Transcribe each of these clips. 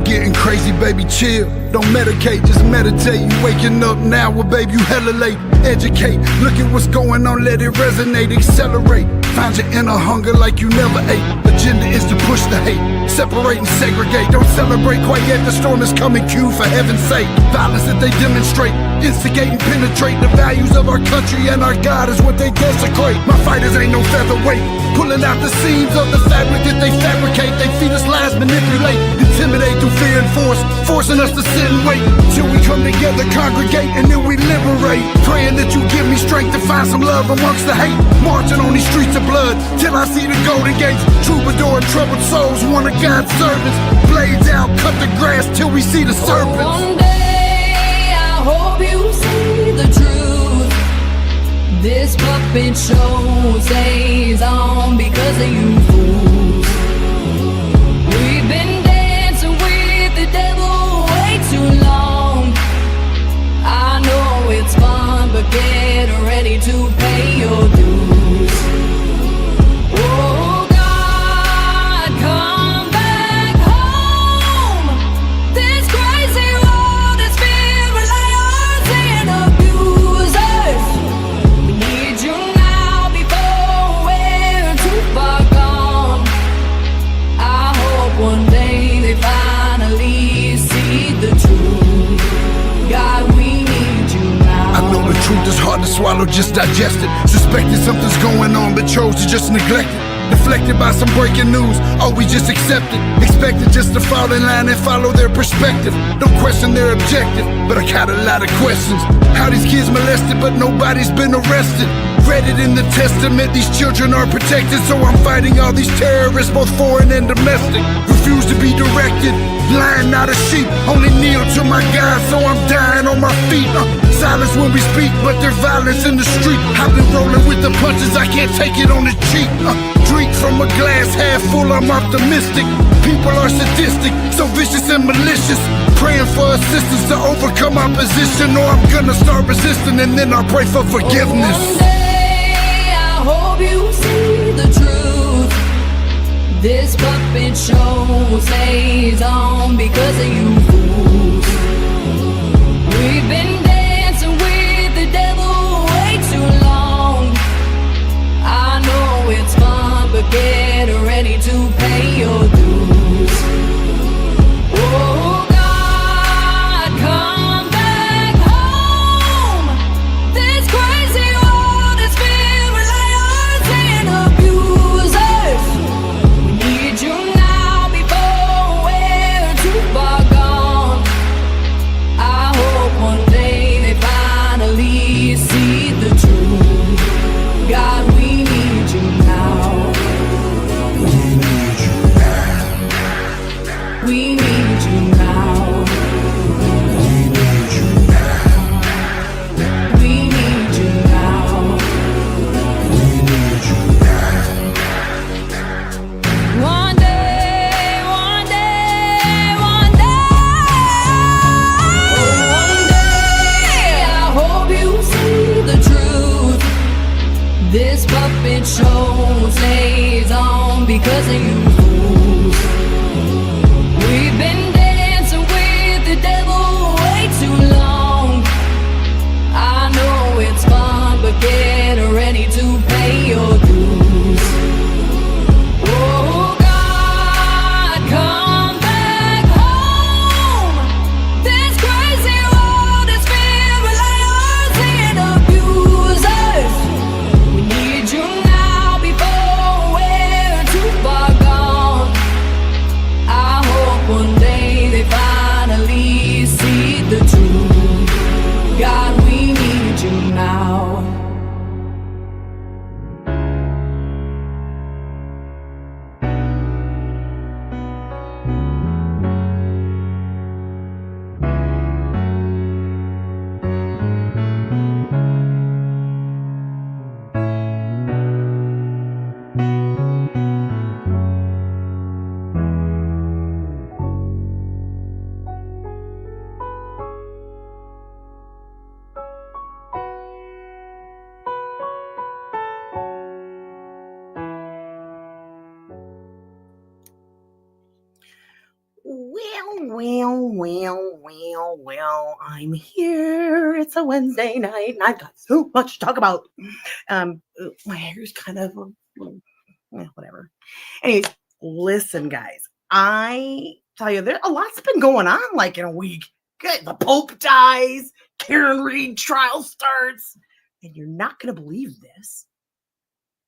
getting crazy, baby, chill. Don't medicate, just meditate. You waking up now, well, babe, you hella late. Educate, look at what's going on, let it resonate. Accelerate, find your inner hunger like you never ate. Agenda is to push the hate, separate and segregate. Don't celebrate quite yet, the storm is coming, Q, for heaven's sake. Violence that they demonstrate, instigate and penetrate. The values of our country and our God is what they desecrate. My fighters ain't no featherweight, pulling out the seams of the fabric that they fabricate. They feed us lies, manipulate, intimidate through fear and force, forcing us to sit and wait till we come together, congregate, and then we liberate. Praying that you give me strength to find some love amongst the hate. Marching on these streets of blood till I see the golden gates. Troubadour and troubled souls, one of God's servants. Blades out, cut the grass till we see the serpents. One day I hope you see the truth. This puppet show stays on because of you fools. We've been dancing with the devil way too long. I know it's fun, but get ready to pay your dues. Oh God, come back home. This crazy world is filled with liars and abusers. We need you now before we're too far gone. I hope one day they finally see the truth. God, we need you now. I know the truth is hard to swallow, just digest it. Suspected something's going on, but chose to just neglect it. Deflected by some breaking news, oh, we just accept it. Expected just to fall in line and follow their perspective. Don't question their objective, but I got a lot of questions. How these kids molested, but nobody's been arrested. Read it in the testament, these children are protected. So I'm fighting all these terrorists, both foreign and domestic. Refuse to be directed, lion not a sheep. Only kneel to my God, so I'm dying on my feet. Silence when we speak, but there's violence in the street. I've been rolling with the punches, I can't take it on the cheap. Drink from a glass half full, I'm optimistic. People are sadistic, so vicious and malicious. Praying for assistance to overcome opposition, or I'm gonna start resisting and then I'll pray for forgiveness. One day I hope you see the truth. This puppet show stays on because of you fools. We've been dancing with the devil way too long. I know it's fun, but get ready to pay your dues. Oh God, come back home. This crazy world is filled with liars and abusers. We need you now before we're too far gone. I hope one day they finally see the truth. God, we need you now. We need you now. We need you now. One day, one day, one day I hope you see the truth. This puppet show stays on because of you fools. We've been dancing with the devil way too long. I know it's fun, but get ready to pay your dues. Oh God, come back home. This crazy world is filled with liars and abusers. We need you now before we're too far gone. Well, I'm here. It's a Wednesday night, and I've got so much to talk about. My hair's kind of whatever. Anyways, listen, guys. I tell you, there a lot's been going on like in a week. Good, the Pope dies, Karen Reed trial starts, and you're not gonna believe this.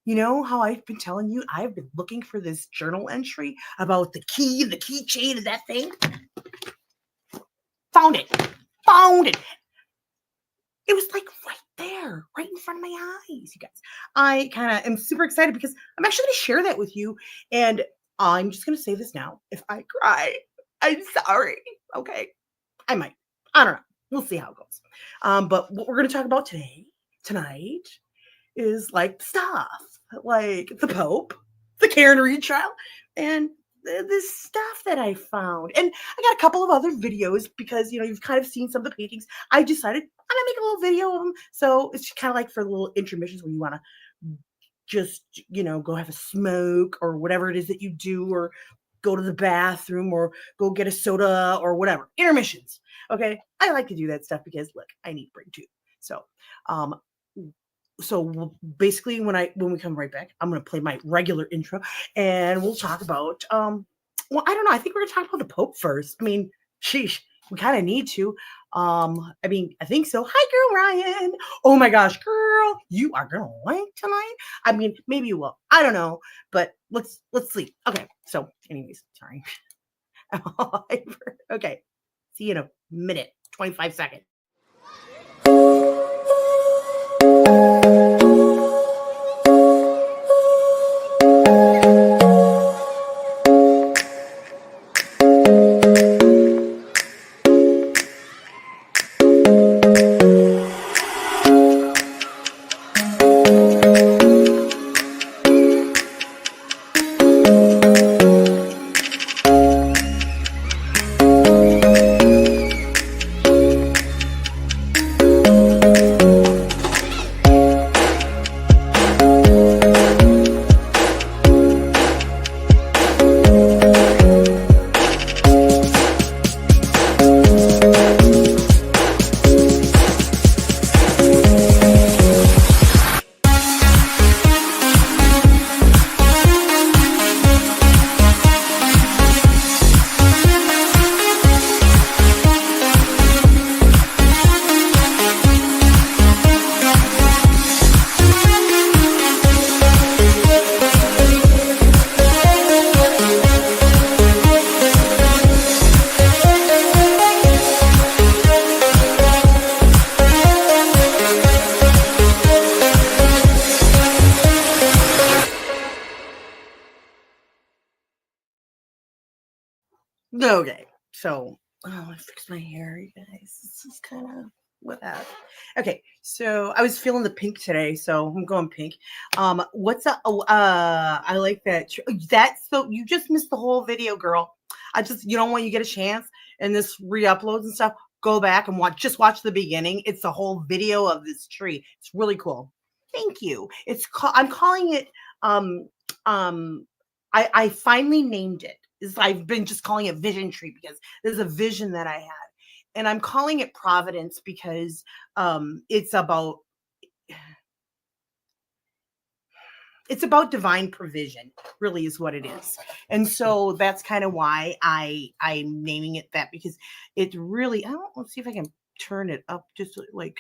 You know how I've been telling you I've been looking for this journal entry about the keychain of that thing? Found it. It was like right there, right in front of my eyes, you guys. I kind of am super excited because I'm actually going to share that with you. And I'm just going to say this now. If I cry, I'm sorry. Okay. I might. I don't know. We'll see how it goes. But what we're going to talk about tonight, is like stuff like the Pope, the Karen Reed trial, and this stuff that I found. And I got a couple of other videos because, you've kind of seen some of the paintings. I decided I'm going to make a little video of them. So it's kind of like for little intermissions when you want to just, go have a smoke or whatever it is that you do, or go to the bathroom or go get a soda or whatever. Intermissions. Okay. I like to do that stuff because look, I need brain too. So basically when we come right back, I'm going to play my regular intro and we'll talk about, well, I don't know. I think we're going to talk about the Pope first. I mean, sheesh, we kind of need to. I think so. Hi, girl, Ryan. Oh my gosh, girl, you are going to like tonight. I mean, maybe you will. I don't know, but let's sleep. Okay. So anyways, sorry. Okay. See you in a minute, 25 seconds. Okay, so I fixed my hair, you guys. This is kind of what that. Okay, so I was feeling the pink today, so I'm going pink. What's up? I like that. That's so you just missed the whole video, girl. When you get a chance and this re-uploads and stuff, go back and watch the beginning. It's the whole video of this tree. It's really cool. Thank you. I'm calling it. I finally named it. I've been just calling it Vision Tree because there's a vision that I had, and I'm calling it Providence because it's about divine provision, really is what it is. And so that's kind of why I'm naming it that, because it really, let's see if I can turn it up just like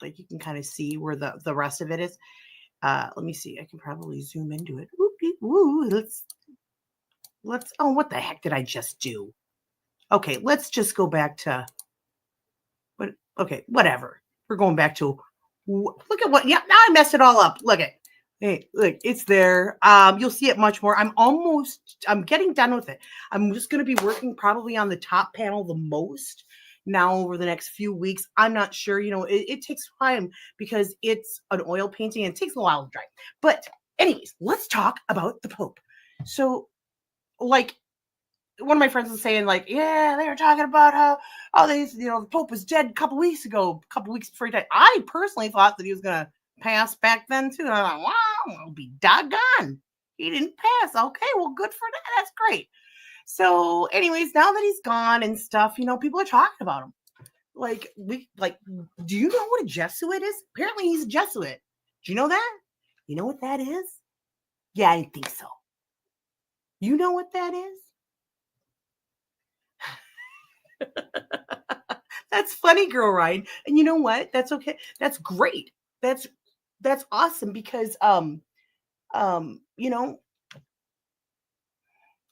you can kind of see where the rest of it is. Let me see. I can probably zoom into it. Woo, what the heck did I just do? Okay, let's just go back to whatever. We're going back to look at what. Yeah, now I messed it all up. Look, it's there. You'll see it much more. I'm getting done with it. I'm just going to be working probably on the top panel the most now over the next few weeks. I'm not sure. It takes time because it's an oil painting and it takes a while to dry. But anyways, let's talk about the Pope. So, like, one of my friends was saying, like, yeah, they were talking about how the Pope was dead a couple weeks before he died. I personally thought that he was gonna pass back then too. And I'm like, wow, I'll be doggone. He didn't pass. Okay, well, good for that. That's great. So, anyways, now that he's gone and stuff, people are talking about him. Do you know what a Jesuit is? Apparently, he's a Jesuit. Do you know that? You know what that is? Yeah, I think so. You know what that is? That's funny, girl, Ryan. And you know what? That's okay. That's great. That's awesome because you know,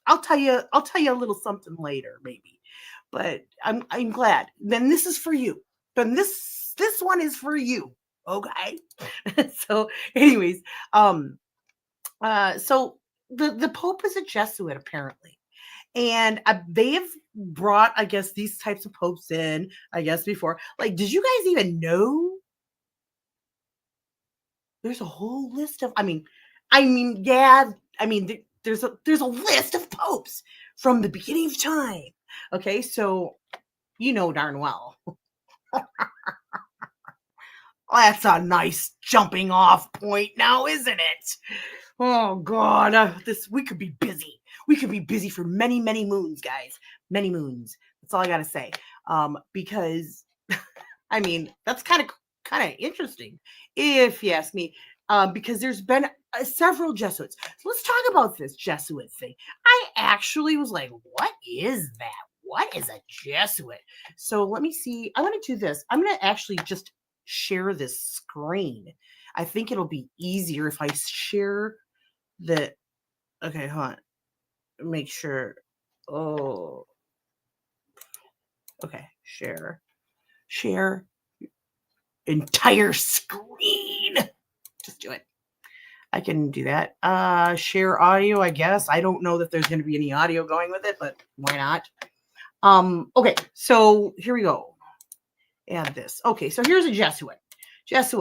I'll tell you a little something later, maybe. But I'm glad. Then this is for you. Then this one is for you. Okay. So, anyways, so the Pope is a Jesuit apparently, and they've brought, I guess, these types of popes in, I guess, before. Like, did you guys even know? There's a whole list of. Yeah. There's a list of popes from the beginning of time. Okay, so you know darn well. That's a nice jumping off point now, isn't it? Oh God, we could be busy. We could be busy for many, many moons, guys. Many moons. That's all I gotta say. Because that's kind of interesting, if you ask me. Because there's been several Jesuits. So let's talk about this Jesuit thing. I actually was like, what is that? What is a Jesuit? So let me see. I'm going to do this. I'm going to actually just share this screen. I think it'll be easier if I share the. Okay, hold on. Make sure. Oh. Okay, share entire screen. Just do it. I can do that. Share audio, I guess. I don't know that there's going to be any audio going with it, but why not? Okay, so here we go. Add this. Okay, so here's a Jesuit. Let's see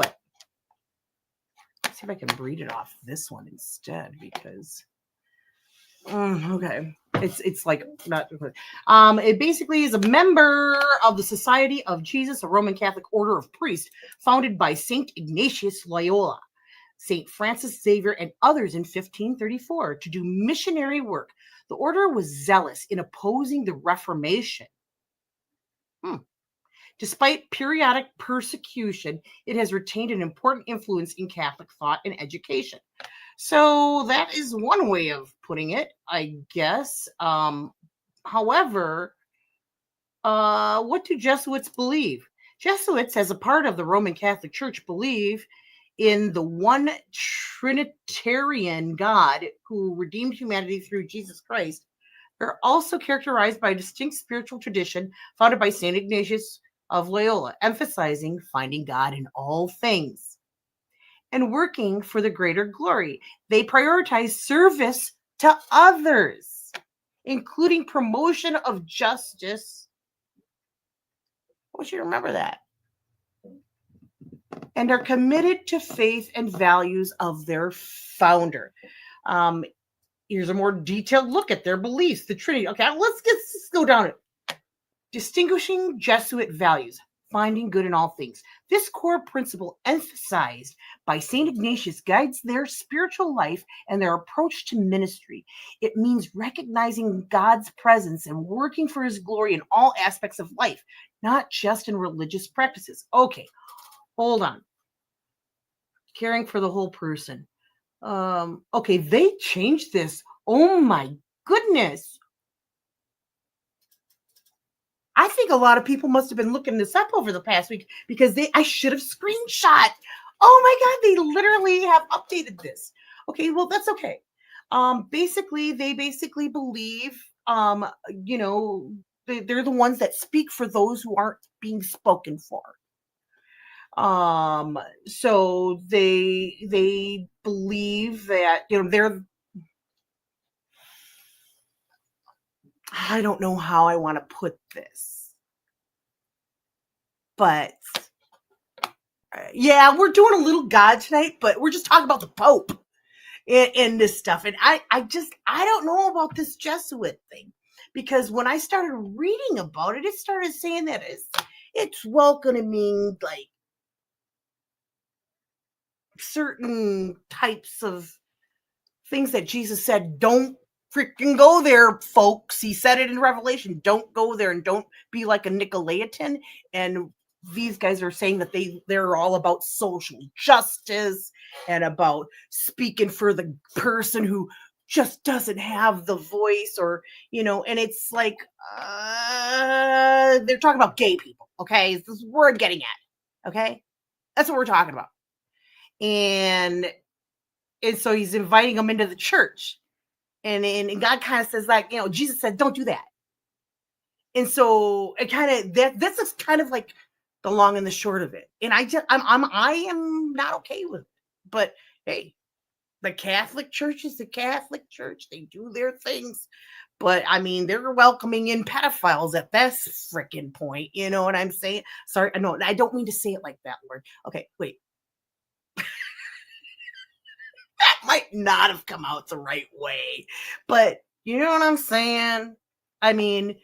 if I can read it off this one instead, because okay. It's like not. It basically is a member of the Society of Jesus, a Roman Catholic order of priests founded by Saint Ignatius Loyola, Saint Francis Xavier, and others in 1534 to do missionary work. The order was zealous in opposing the Reformation. Despite periodic persecution, it has retained an important influence in Catholic thought and education. So that is one way of putting it, I guess. However, what do Jesuits believe? Jesuits, as a part of the Roman Catholic Church, believe in the one Trinitarian God who redeemed humanity through Jesus Christ. They're also characterized by a distinct spiritual tradition founded by St. Ignatius of Loyola, emphasizing finding God in all things and working for the greater glory. They prioritize service to others, including promotion of justice. I want you to remember that. And are committed to faith and values of their founder. Here's a more detailed look at their beliefs, the Trinity. Okay, let's go down it. Distinguishing Jesuit values, finding good in all things. This core principle, emphasized by St. Ignatius, guides their spiritual life and their approach to ministry. It means recognizing God's presence and working for his glory in all aspects of life, not just in religious practices. Okay, hold on. Caring for the whole person. Okay, they changed this. Oh my goodness. I think a lot of people must have been looking this up over the past week because I should have screenshot. Oh my God, they literally have updated this. Okay, well, that's okay. They basically believe, they're the ones that speak for those who aren't being spoken for. So they believe that, I don't know how I want to put this, but yeah, we're doing a little God tonight, but we're just talking about the Pope and this stuff. And I don't know about this Jesuit thing, because when I started reading about it, it started saying that it's welcoming like certain types of things that Jesus said don't freaking go there, folks. He said it in Revelation. Don't go there and don't be like a Nicolaitan. And these guys are saying that they're all about social justice and about speaking for the person who just doesn't have the voice, or and it's like they're talking about gay people. Okay, this is what I'm getting at. Okay, that's what we're talking about. And so he's inviting them into the church. And God kind of says, like, Jesus said, don't do that. And so it kind of this is kind of like the long and the short of it. And I am not okay with it. But hey, the Catholic Church is the Catholic Church. They do their things. But I mean, they're welcoming in pedophiles at this freaking point. You know what I'm saying? Sorry, no, I don't mean to say it like that, Lord. Okay, wait. That might not have come out the right way, but you know what I'm saying? I mean,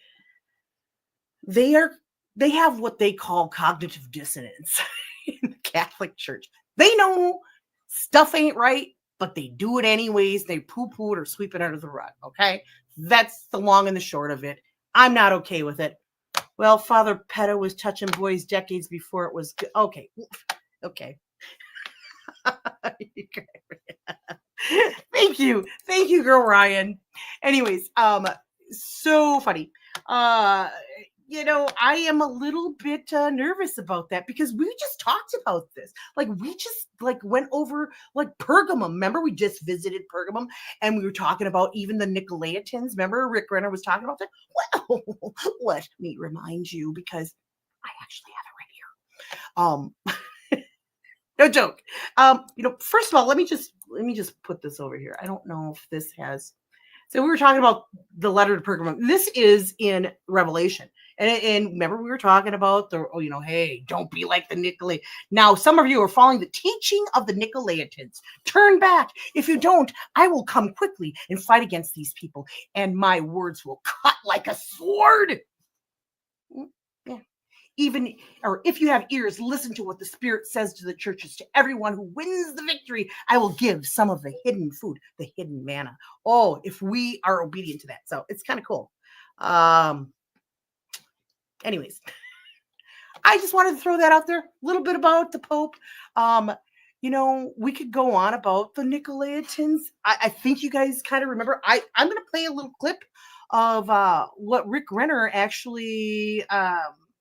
they have what they call cognitive dissonance in the Catholic Church. They know stuff ain't right, but they do it anyways. They poo-poo it or sweep it under the rug. Okay, that's the long and the short of it. I'm not okay with it. Well, Father Petta was touching boys decades before it was good. Okay. Thank you, girl Ryan. Anyways, so funny. I am a little bit nervous about that because we just talked about this. Like, we just went over like Pergamum. Remember, we just visited Pergamum and we were talking about even the Nicolaitans. Remember, Rick Renner was talking about that. Well, let me remind you, because I actually have it right here. No joke. First of all, let me just put this over here. I don't know if this has. So we were talking about the letter to Pergamum. This is in Revelation, and remember we were talking about hey, don't be like the Nicolaitans. Now some of you are following the teaching of the Nicolaitans. Turn back. If you don't, I will come quickly and fight against these people, and my words will cut like a sword. Yeah. Or if you have ears, listen to what the Spirit says to the churches. To everyone who wins the victory, I will give some of the hidden food, the hidden manna. Oh, if we are obedient to that. So it's kind of cool. Anyways, I just wanted to throw that out there. A little bit about the Pope. We could go on about the Nicolaitans. I think you guys kind of remember. I'm going to play a little clip of what Rick Renner actually...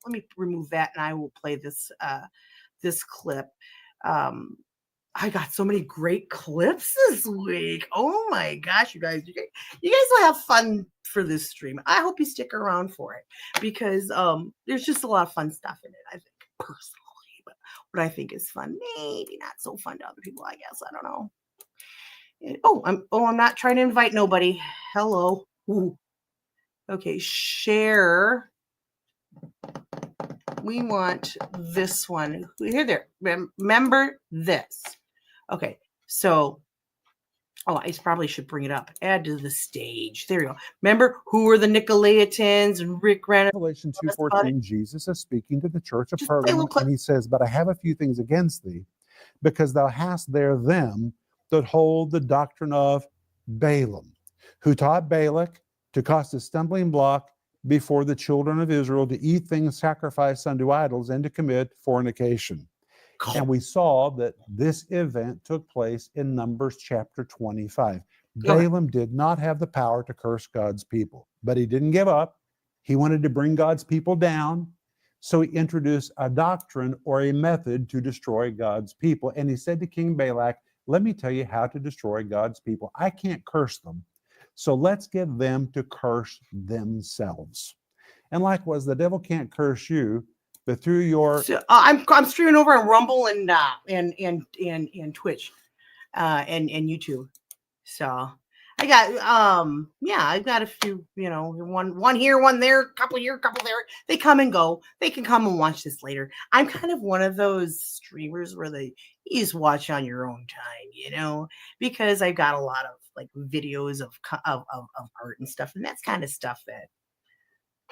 let me remove that and I will play this clip. I got so many great clips this week. Oh my gosh, you guys will have fun for this stream. I hope you stick around for it because there's just a lot of fun stuff in it, I think, personally. But what I think is fun, maybe not so fun to other people, I guess. I don't know. And, I'm not trying to invite nobody. Hello. Ooh. Okay, share. We want this one. Here, there. Remember this. Okay, so, I probably should bring it up. Add to the stage. There you go. Remember who were the Nicolaitans and Rick Renner? Revelation 2:14, Jesus is speaking to the church of Pergamum, and he says, "But I have a few things against thee, because thou hast there them that hold the doctrine of Balaam, who taught Balak to cause a stumbling block before the children of Israel to eat things sacrificed unto idols and to commit fornication." And we saw that this event took place in Numbers chapter 25. Balaam did not have the power to curse God's people, but he didn't give up. He wanted to bring God's people down. So he introduced a doctrine or a method to destroy God's people. And he said to King Balak, "Let me tell you how to destroy God's people. I can't curse them. So let's get them to curse themselves." And likewise, the devil can't curse you, but through your... So, I'm streaming over on Rumble and Twitch and YouTube. So I got I've got a few, one here, one there, couple here, couple there. They come and go. They can come and watch this later. I'm kind of one of those streamers where you just watch on your own time, because I've got a lot of videos of art and stuff, and that's kind of stuff that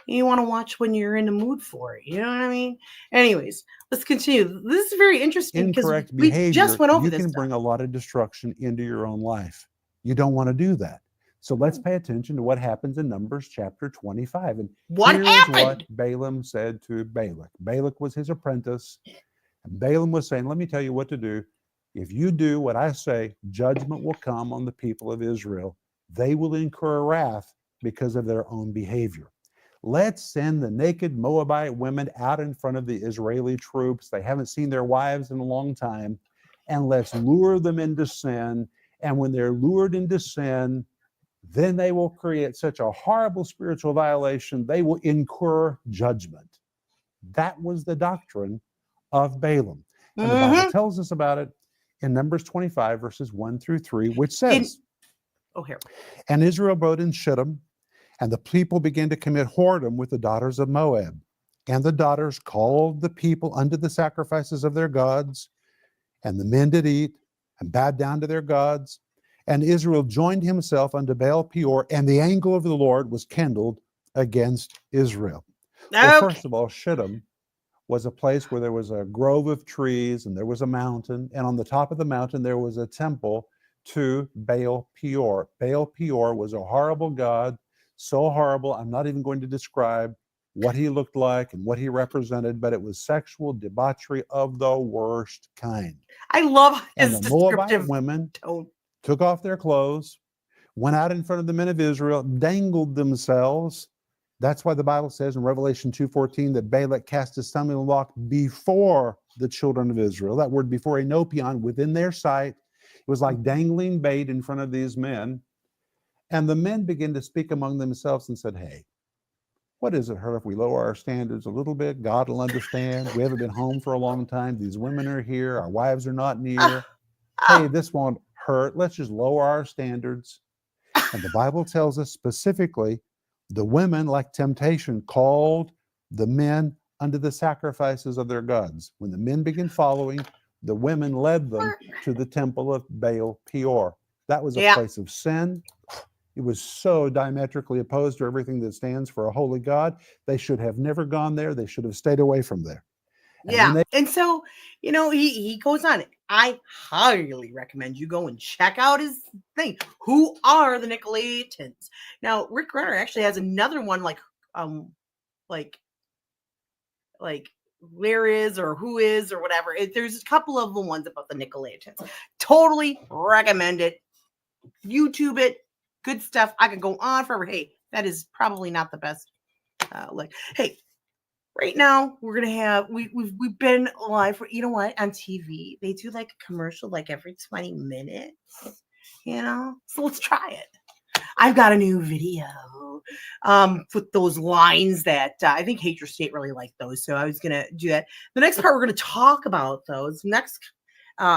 you want to watch when you're in the mood for it. You know what I mean? Anyways, let's continue. This is very interesting because we just went over this. You can bring a lot of destruction into your own life. You don't want to do that. So let's pay attention to what happens in Numbers chapter 25. And What here's happened? what Balaam said to Balak. Balak was his apprentice. And Balaam was saying, let me tell you what to do. If you do what I say, judgment will come on the people of Israel. They will incur wrath because of their own behavior. Let's send the naked Moabite women out in front of the Israeli troops. They haven't seen their wives in a long time. And let's lure them into sin. And when they're lured into sin, then they will create such a horrible spiritual violation, they will incur judgment. That was the doctrine of Balaam. And the Bible tells us about it in Numbers 25, verses 1 through 3, which says, Here. And Israel abode in Shittim, and the people began to commit whoredom with the daughters of Moab. And the daughters called the people unto the sacrifices of their gods, and the men did eat and bowed down to their gods. And Israel joined himself unto Baal Peor, and the anger of the Lord was kindled against Israel. Well, first of all, Shittim was a place where there was a grove of trees, and there was a mountain, and on the top of the mountain there was a temple to Baal Peor. Baal Peor was a horrible god, so horrible, I'm not even going to describe what he looked like and what he represented, but it was sexual debauchery of the worst kind. I love his And the Moabite descriptive women tone. took off their clothes, went out in front of the men of Israel, dangled themselves. That's why the Bible says in Revelation 2:14 that Balak cast a stumbling block before the children of Israel. That word before, enopion, within their sight. It was like dangling bait in front of these men. And the men began to speak among themselves and said, hey, what does it hurt if we lower our standards a little bit? God will understand. We haven't been home for a long time. These women are here. Our wives are not near. Hey, this won't hurt. Let's just lower our standards. And the Bible tells us specifically, the women, like temptation, called the men unto the sacrifices of their gods. When the men began following, the women led them to the temple of Baal Peor. That was a place of sin. It was so diametrically opposed to everything that stands for a holy God. They should have never gone there. They should have stayed away from there. And so, he goes on. I highly recommend you go and check out his thing. Who are the Nicolaitans? Now, Rick Renner actually has another one like where is or who is or whatever. There's a couple of the ones about the Nicolaitans. Totally recommend it. YouTube it. Good stuff. I could go on forever. Hey, that is probably not the best. Hey, right now we're gonna have we've been live for, on TV they do like a commercial like every 20 minutes, so let's try it. I've got a new video with those lines that I think Hate Your State really liked those, so I was gonna do that. The next part we're gonna talk about those next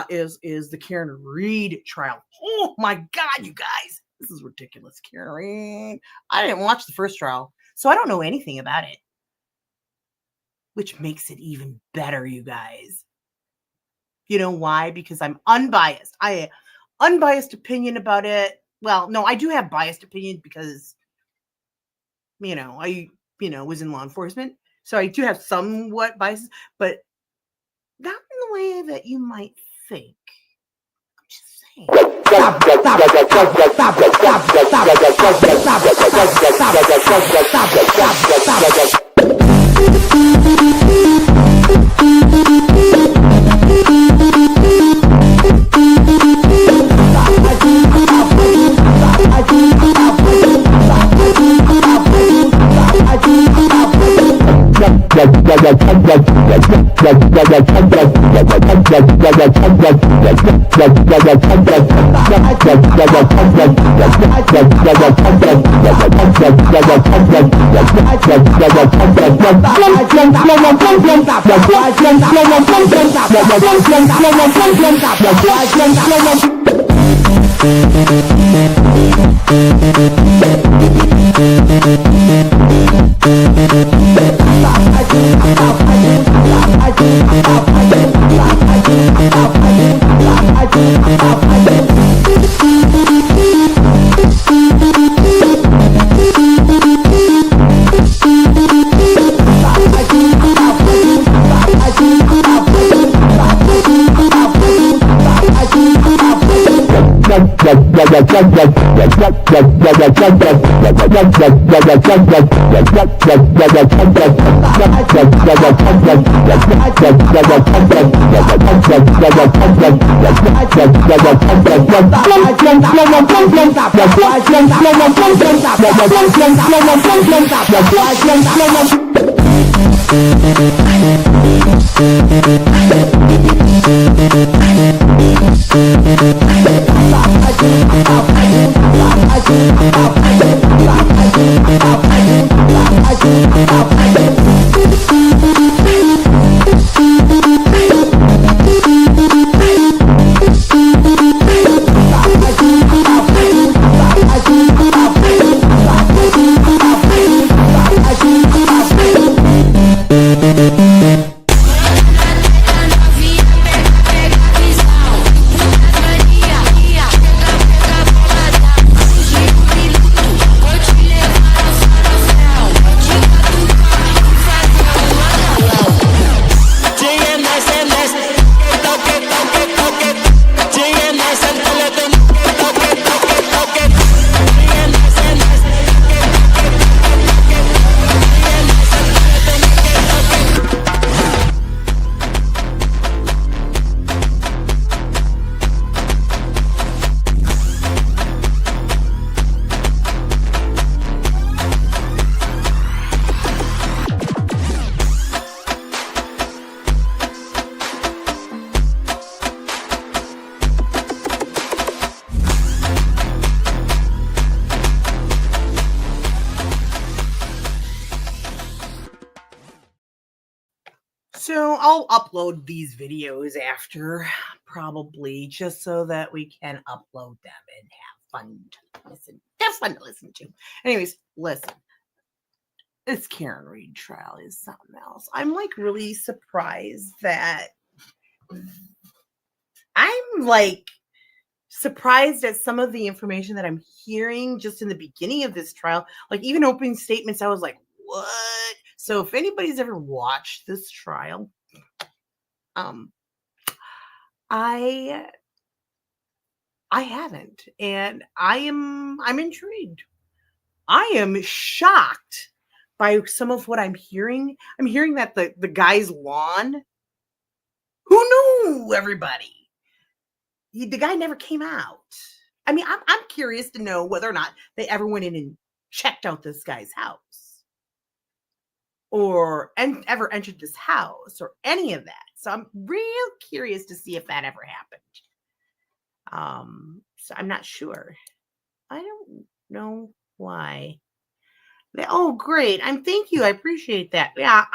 is the Karen Reed trial. Oh my God, you guys, this is ridiculous. Karen Reed. I didn't watch the first trial, so I don't know anything about it, which makes it even better, you guys. You know why? Because I'm unbiased. I have unbiased opinion about it. Well, no, I do have biased opinion because, I, was in law enforcement. So I do have somewhat biases, but not in the way that you might think. I'm just saying. So I'll upload these videos after, probably, just so that we can upload them and have fun to listen. Have fun to listen to. Anyways, listen. This Karen Read trial is something else. I'm like really surprised that surprised at some of the information that I'm hearing just in the beginning of this trial. Like even opening statements, I was like, what? So if anybody's ever watched this trial, I haven't, and I'm intrigued. I am shocked by some of what I'm hearing. I'm hearing that the guy's lawn, who knew everybody? The guy never came out. I mean, I'm curious to know whether or not they ever went in and checked out this guy's house, or ever entered this house, or any of that. So I'm real curious to see if that ever happened. So I'm not sure. I don't know why. Oh, great. Thank you. I appreciate that. Yeah.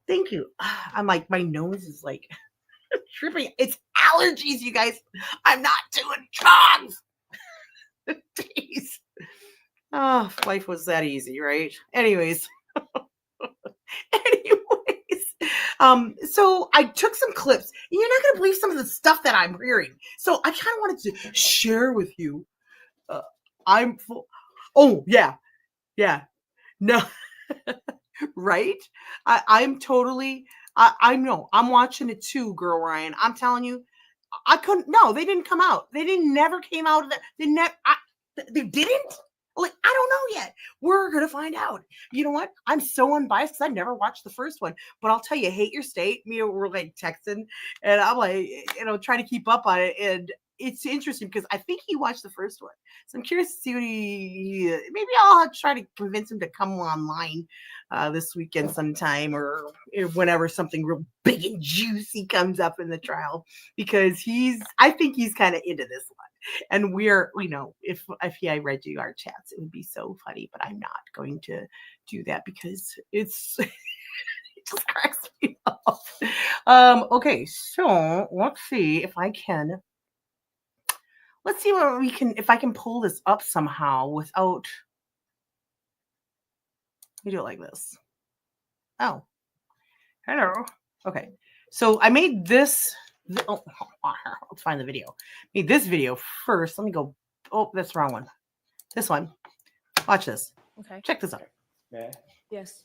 Thank you. I'm like, my nose is like tripping. It's allergies, you guys. I'm not doing drugs. Jeez. Oh, if life was that easy, right? Anyways. So I took some clips. You're not gonna believe some of the stuff that I'm hearing. So I kind of wanted to share with you. Oh yeah. No. Right? I'm totally. I know. I'm watching it too, girl Ryan. I'm telling you, I couldn't. No, they didn't come out. They never came out of that. They didn't. Like, I don't know yet. We're gonna find out. You know what? I'm so unbiased because I never watched the first one. But I'll tell you, Hate Your State. Me, we're like texting, and I'm like, trying to keep up on it. And it's interesting because I think he watched the first one. So I'm curious to see what maybe I'll try to convince him to come online this weekend sometime, or whenever something real big and juicy comes up in the trial, because I think he's kind of into this one. And we're, if I read you our chats, it would be so funny, but I'm not going to do that because it just cracks me up. Okay, so let's see if I can. Let's see if I can pull this up somehow without. Let me do it like this. Oh, hello. Okay, so I made this. Let's find the video. Made this video first. Let me go. Oh, that's the wrong one. This one. Watch this. Okay. Check this out. Yeah. Yes.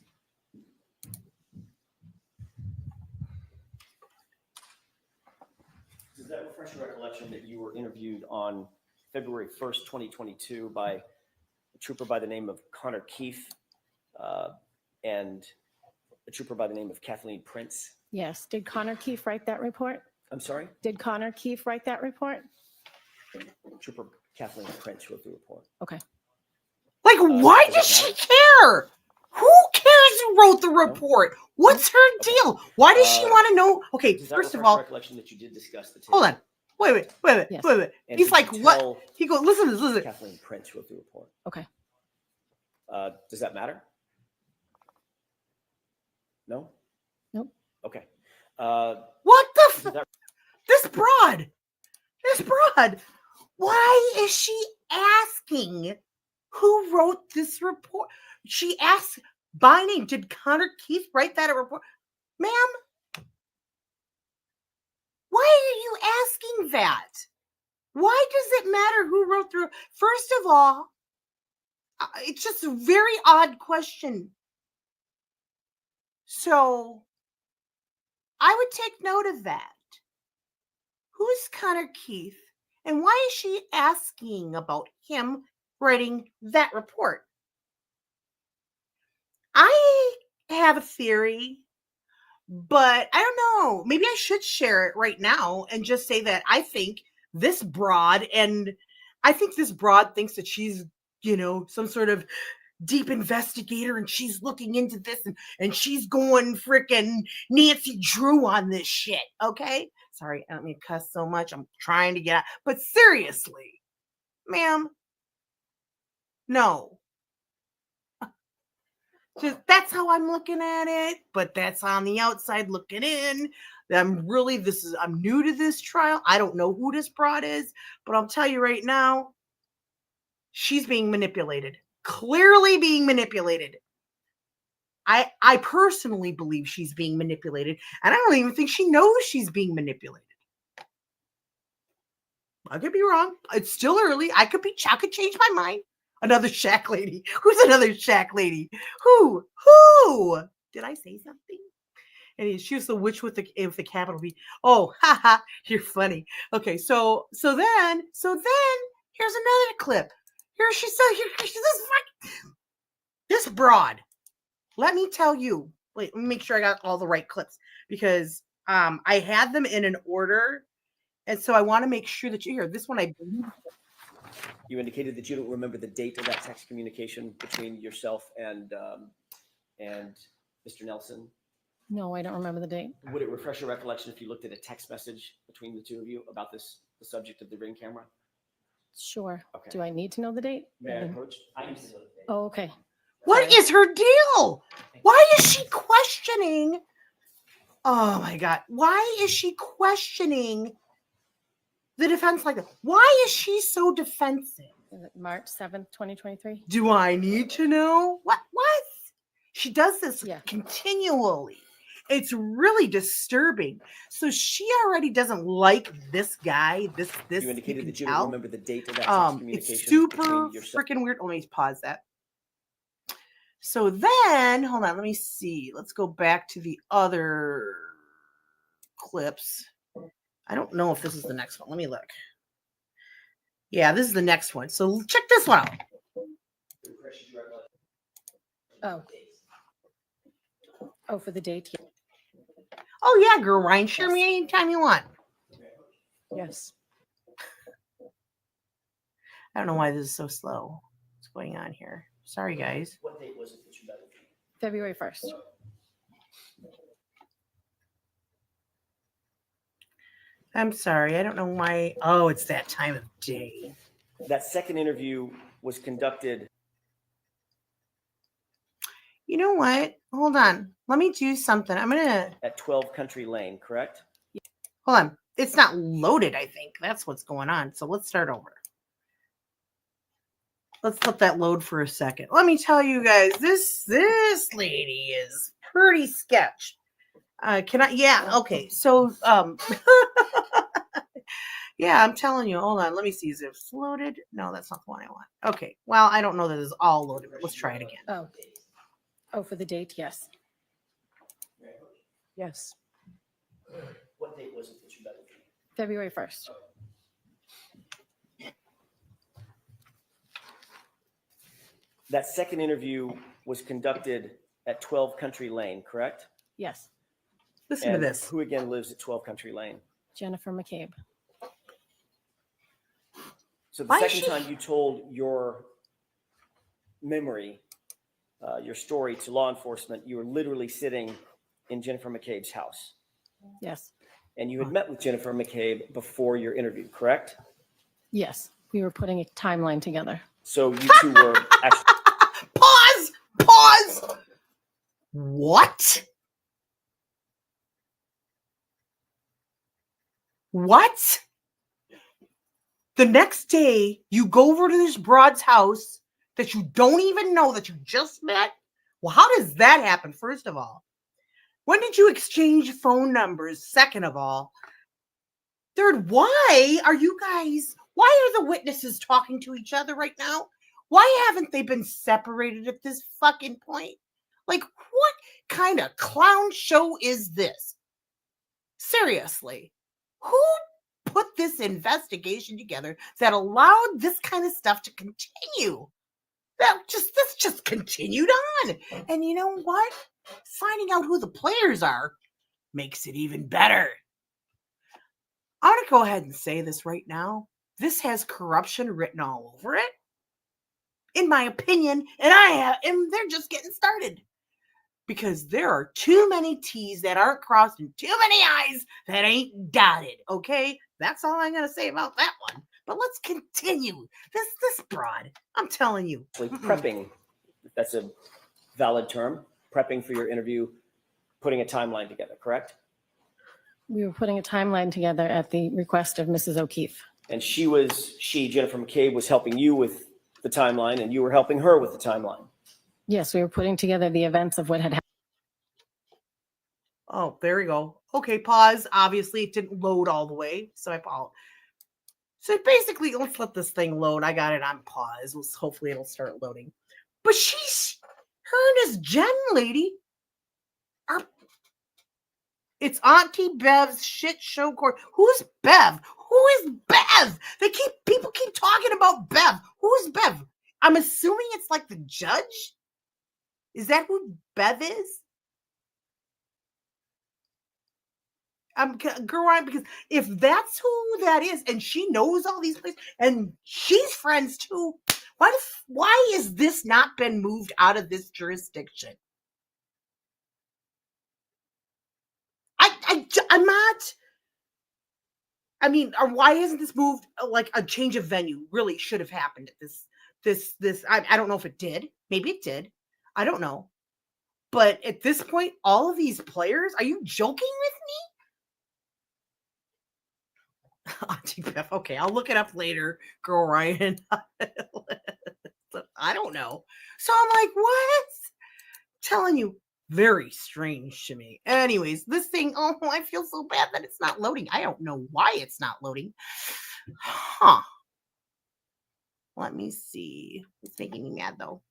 Does that refresh your recollection that you were interviewed on February 1st, 2022 by a trooper by the name of Connor Keefe and a trooper by the name of Kathleen Prince? Yes. Did Connor Keefe write that report? I'm sorry? Did Connor Keefe write that report? Trooper Kathleen Prince wrote the report. Okay. Like, why does does that she care? Who cares who wrote the report? What's her deal? Why does she want to know? Okay, Does that first of refresh your all, recollection that you did discuss the tape? hold on. Wait. Yes. And He's did like, you what? tell He goes, listen to this, listen. Kathleen Prince wrote the report. Okay. Does that matter? No? Nope. Okay. What the Does f- that This broad. Why is she asking who wrote this report? She asks by name. Did Connor Keefe write that report? Ma'am, why are you asking that? Why does it matter who wrote the? First of all, it's just a very odd question. So I would take note of that. Who's Connor Keefe? And why is she asking about him writing that report? I have a theory, but I don't know. Maybe I should share it right now and just say that I think this broad thinks that she's, some sort of deep investigator and she's looking into this and she's going freaking Nancy Drew on this shit. Okay. Sorry, I don't mean to cuss so much. I'm trying to get out. But seriously, ma'am, no. Just that's how I'm looking at it, but that's on the outside looking in. I'm new to this trial. I don't know who this broad is, but I'll tell you right now, she's being manipulated. Clearly being manipulated. I personally believe she's being manipulated, and I don't even think she knows she's being manipulated. I could be wrong. It's still early. I could change my mind. Another shack lady. Who's another shack lady? Who? Did I say something? And she was the witch with the capital B. Oh, haha, you're funny. Okay, so then here's another clip. Here she said, this broad. Let me tell you. Wait, let me make sure I got all the right clips because I had them in an order, and so I want to make sure that you hear this one. I believe You indicated that you don't remember the date of that text communication between yourself and Mr. Nelson. No, I don't remember the date. Would it refresh your recollection if you looked at a text message between the two of you about the subject of the Ring camera? Sure. Okay. Do I need to know the date? May I approach? I need to know the date. Oh, okay. what is her deal? Why is she questioning? Oh my God. Why is she questioning the defense like that? Why is she so defensive? Is it March 7th, 2023? Do I need to know? What? She does this Yeah. continually. It's really disturbing. So she already doesn't like this guy. This You indicated can that you tell. don't remember the date of that text communication. It's super between yourself. freaking weird. Let me pause that. So then, hold on, let me see. Let's go back to the other clips. I don't know if this is the next one. Let me look. Yeah, this is the next one. So check this one out. Oh, for the date? Oh yeah, girl, Ryan, share me anytime you want. Yes. I don't know why this is so slow. What's going on here? Sorry, guys. What date was it that you met? February 1st. I'm sorry. I don't know why. Oh, it's that time of day. That second interview was conducted. You know what? Hold on. Let me do something. I'm going to At 12 Country Lane, correct? hold on. It's not loaded, I think. That's what's going on. So let's start over. Let's let that load for a second. Let me tell you guys, this lady is pretty sketch. Can I? Yeah. Okay. So, yeah, I'm telling you. Hold on. Let me see. Is it loaded? No, that's not the one I want. Okay. Well, I don't know that it's all loaded, but let's try it again. Oh, for the date? Yes. Yes. What date was it that you met? February 1st. That second interview was conducted at 12 Country Lane, correct? Yes. Listen And to this. who again lives at 12 Country Lane? Jennifer McCabe. So the Why is second she- time you told your memory, your story to law enforcement, you were literally sitting in Jennifer McCabe's house. Yes. And you had met with Jennifer McCabe before your interview, correct? Yes. We were putting a timeline together. So you two were actually Pause! Pause! What? What? The next day, you go over to this broad's house that you don't even know that you just met? Well, how does that happen, first of all? When did you exchange phone numbers, second of all? Third, why are the witnesses talking to each other right now? Why haven't they been separated at this fucking point? Like, what kind of clown show is this? Seriously, who put this investigation together that allowed this kind of stuff to continue? This just continued on. And you know what? Finding out who the players are makes it even better. I'm going to go ahead and say this right now. This has corruption written all over it, in my opinion, and they're just getting started. Because there are too many T's that aren't crossed and too many I's that ain't dotted, okay? That's all I'm going to say about that one. But let's continue. This broad, I'm telling you. prepping. That's a valid term. Prepping for your interview, putting a timeline together, correct? We were putting a timeline together at the request of Mrs. O'Keefe. And Jennifer McCabe, was helping you with the timeline, and you were helping her with the timeline. Yes, we were putting together the events of what had happened. Oh, there we go. Okay, pause. Obviously, it didn't load all the way, so I apologize. So basically, let's let this thing load. I got it on pause. Hopefully, it'll start loading. But her and this Jen lady are. It's Auntie Bev's shit show court. Who's Bev? Who is Bev? People keep talking about Bev. Who's Bev? I'm assuming it's like the judge. Is that who Bev is? Girl, because if that's who that is, and she knows all these places, and she's friends too, why is this not been moved out of this jurisdiction? I'm not. I mean, or why isn't this moved? Like a change of venue really should have happened at this. I don't know if it did. Maybe it did. I don't know. But at this point, all of these players, are you joking with me? Auntie Beth. Okay, I'll look it up later, girl Ryan. I don't know. So I'm like, what? Telling you, very strange to me. Anyways, this thing, oh, I feel so bad that it's not loading. I don't know why it's not loading. Huh. Let me see. It's making me mad though.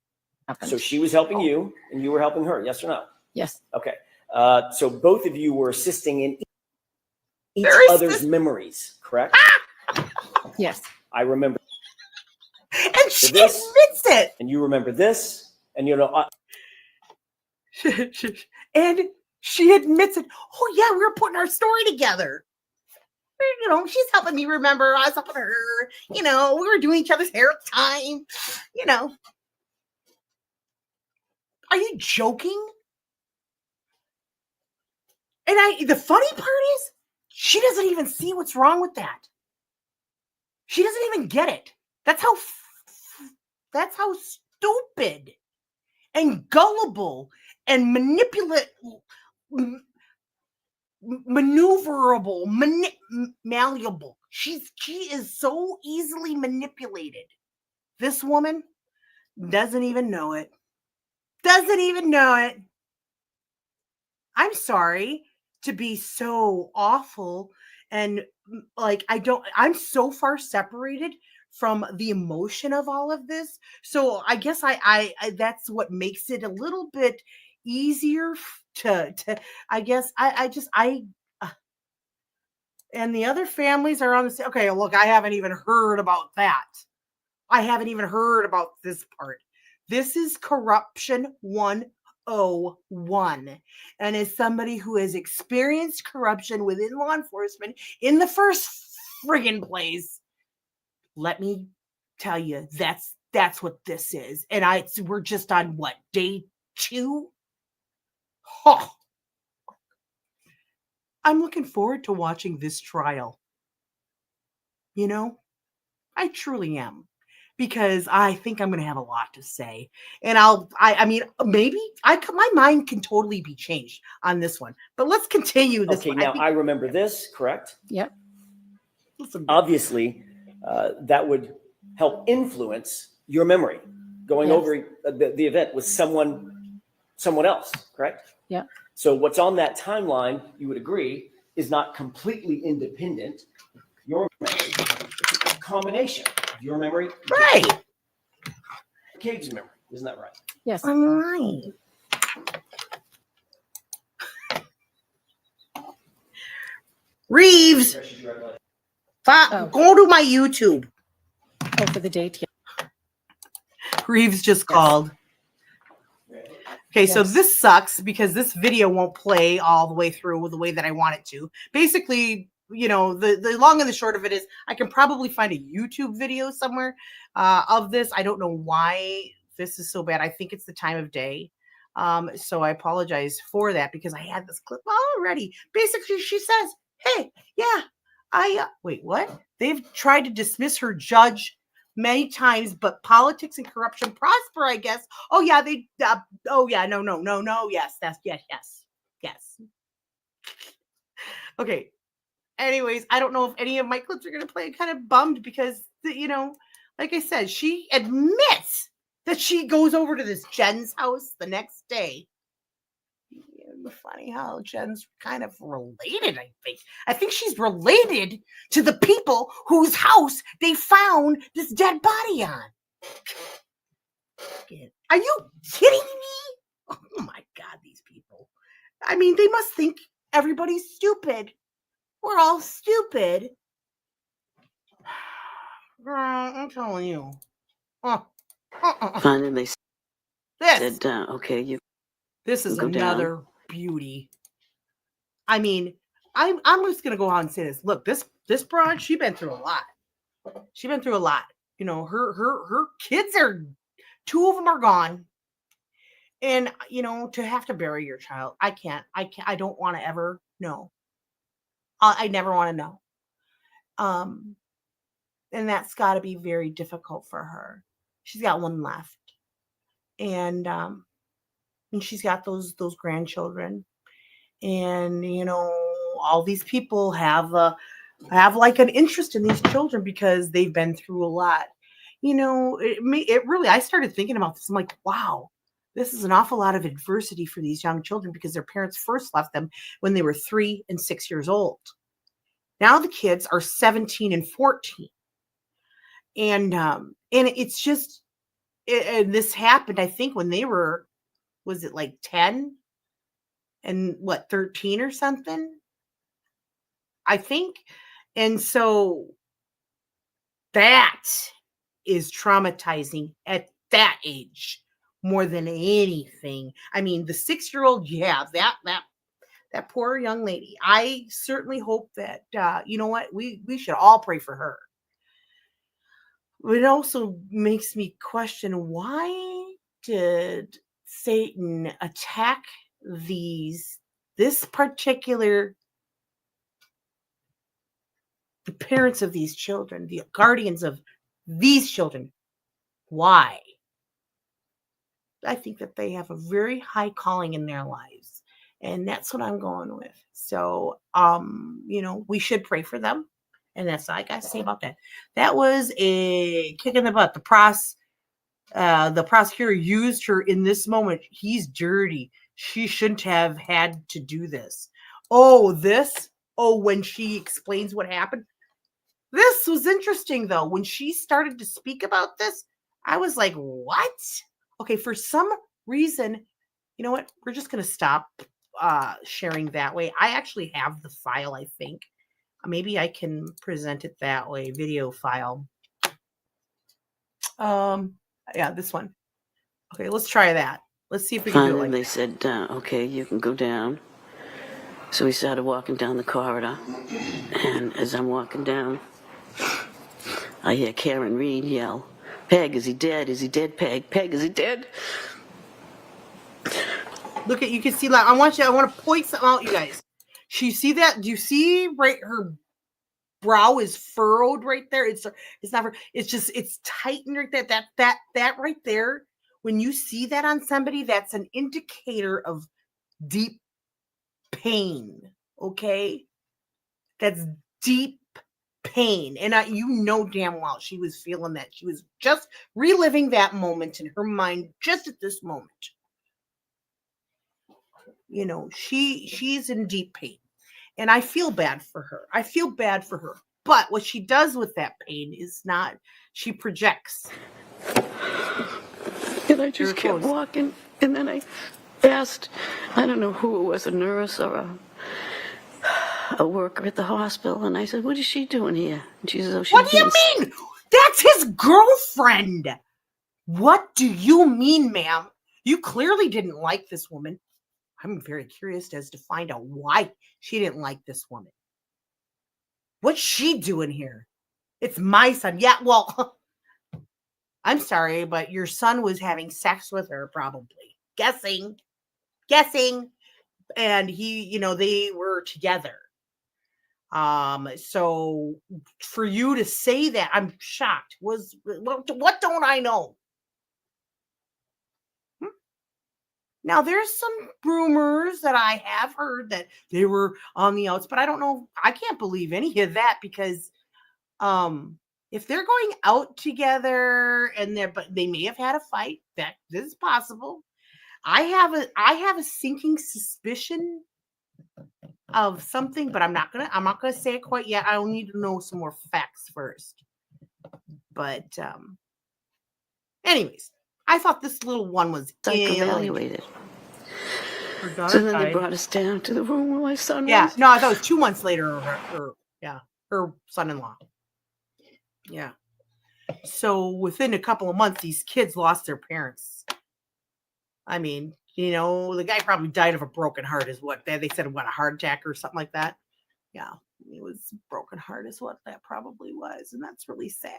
So she was helping you, and you were helping her, yes or no? Yes. Okay. So both of you were assisting in each other's memories, correct? Yes. I remember And she this, admits it. and you remember this, and And she admits it. Oh yeah, we were putting our story together. You know, she's helping me remember. I was helping her. You know, we were doing each other's hair at the time. You know. Are you joking? And the funny part is, she doesn't even see what's wrong with that. She doesn't even get it. That's how stupid and gullible and maneuverable, malleable. She is so easily manipulated. This woman doesn't even know it. Doesn't even know it. I'm sorry to be so awful and like I'm so far separated from the emotion of all of this. So I guess I that's what makes it a little bit easier to I guess I And the other families are on the same. Okay, look, I haven't even heard about that. I haven't even heard about this part. This is corruption 101. And as somebody who has experienced corruption within law enforcement in the first friggin' place, let me tell you, that's what this is. And we're just on what, day 2? Oh, I'm looking forward to watching this trial. You know, I truly am, because I think I'm going to have a lot to say. And I mean, maybe my mind can totally be changed on this one. But let's continue this. Okay, one. now I remember this, correct? Yep. Listen, Obviously, that would help influence your memory going Yes. over the event with someone else, correct? Yeah. So what's on that timeline, you would agree, is not completely independent. Your memory, it's a combination of your memory, right. Cade's memory. Isn't that right? Yes. I'm right. Reeves, Oh. go to my YouTube. Oh, for the date. Yeah. Reeves just called. Okay, so Yes. this sucks because this video won't play all the way through the way that I want it to. Basically, you know, the long and the short of it is I can probably find a YouTube video somewhere of this. I don't know why this is so bad. I think it's the time of day. So I apologize for that because I had this clip already. Basically, she says, hey, yeah, wait, what? They've tried to dismiss her judge many times, but politics and corruption prosper, I guess. Oh yeah, no, yes, yes. Okay. Anyways, I don't know if any of my clips are going to play. I'm kind of bummed because, you know, like I said, she admits that she goes over to this Jen's house the next day. Funny how Jen's kind of related, I think. I think she's related to the people whose house they found this dead body on. Are you kidding me? Oh my God, these people. I mean, they must think everybody's stupid. We're all stupid. Girl, I'm telling you. Finally, they This. said, okay, This is Go down. another beauty. I mean, I'm just gonna go out and say this. Look, this broad, she's been through a lot. She's been through a lot. You know, her kids are, 2 of them are gone. And you know, to have to bury your child, I don't want to ever know. I never want to know. And that's got to be very difficult for her. She's got one left, and she's got those grandchildren, and you know, all these people have like an interest in these children because they've been through a lot. You know, it really. I started thinking about this. I'm like, wow, this is an awful lot of adversity for these young children because their parents first left them when they were 3 and 6 years old. Now the kids are 17 and 14, and it's just, and this happened, I think, when they were, was it like 10 and 13 or something? I think. And so that is traumatizing at that age more than anything. I mean, the 6-year-old, yeah, that poor young lady. I certainly hope that, you know what, we should all pray for her. But it also makes me question, why did Satan attack this particular, the parents of these children, the guardians of these children? Why? I think that they have a very high calling in their lives. And that's what I'm going with. So, you know, we should pray for them. And that's all I got to say about that. That was a kick in the butt. The prosecutor used her in this moment. He's dirty. She shouldn't have had to do this. When she explains what happened. This was interesting, though. When she started to speak about this, I was like, what? Okay, for some reason, you know what? We're just going to stop sharing that way. I actually have the file, I think. Maybe I can present it that way, video file. Yeah, this one. Okay, let's try that. Let's see if we can do it Finally, like they that. said, okay, you can go down. So we started walking down the corridor. And as I'm walking down, I hear Karen Reed yell, Peg, is he dead? Is he dead, Peg? Peg, is he dead? Look at, you can see that. I want to point something out, you guys. You see that? Do you see right? Her brow is furrowed right there. It's not. It's tightened right there. That right there. When you see that on somebody, that's an indicator of deep pain. Okay, that's deep pain, and you know damn well she was feeling that. She was just reliving that moment in her mind, just at this moment. You know, she's in deep pain, and I feel bad for her. But what she does with that pain is not, she projects. And I just kept walking. And then I asked, I don't know who it was, a nurse or a worker at the hospital. And I said, what is she doing here? And she says, oh, she's What do you mean? That's his girlfriend. What do you mean, ma'am? You clearly didn't like this woman. I'm very curious as to find out why she didn't like this woman. What's she doing here? It's my son. Yeah, well, I'm sorry, but your son was having sex with her, probably. Guessing. And he, you know, they were together. So for you to say that, I'm shocked. What don't I know? Now, there's some rumors that I have heard that they were on the outs, but I don't know. I can't believe any of that because if they're going out together but they may have had a fight, this is possible. I have a sinking suspicion of something, but I'm not gonna say it quite yet. I'll need to know some more facts first. But anyways, I thought this little one was evaluated. So then they brought us down to the room where my son was. Yeah, no, I thought it was 2 months later. Her son-in-law. Yeah. So within a couple of months, these kids lost their parents. I mean, you know, the guy probably died of a broken heart, is what they said. What, a heart attack or something like that? Yeah, it was broken heart, is what that probably was, and that's really sad.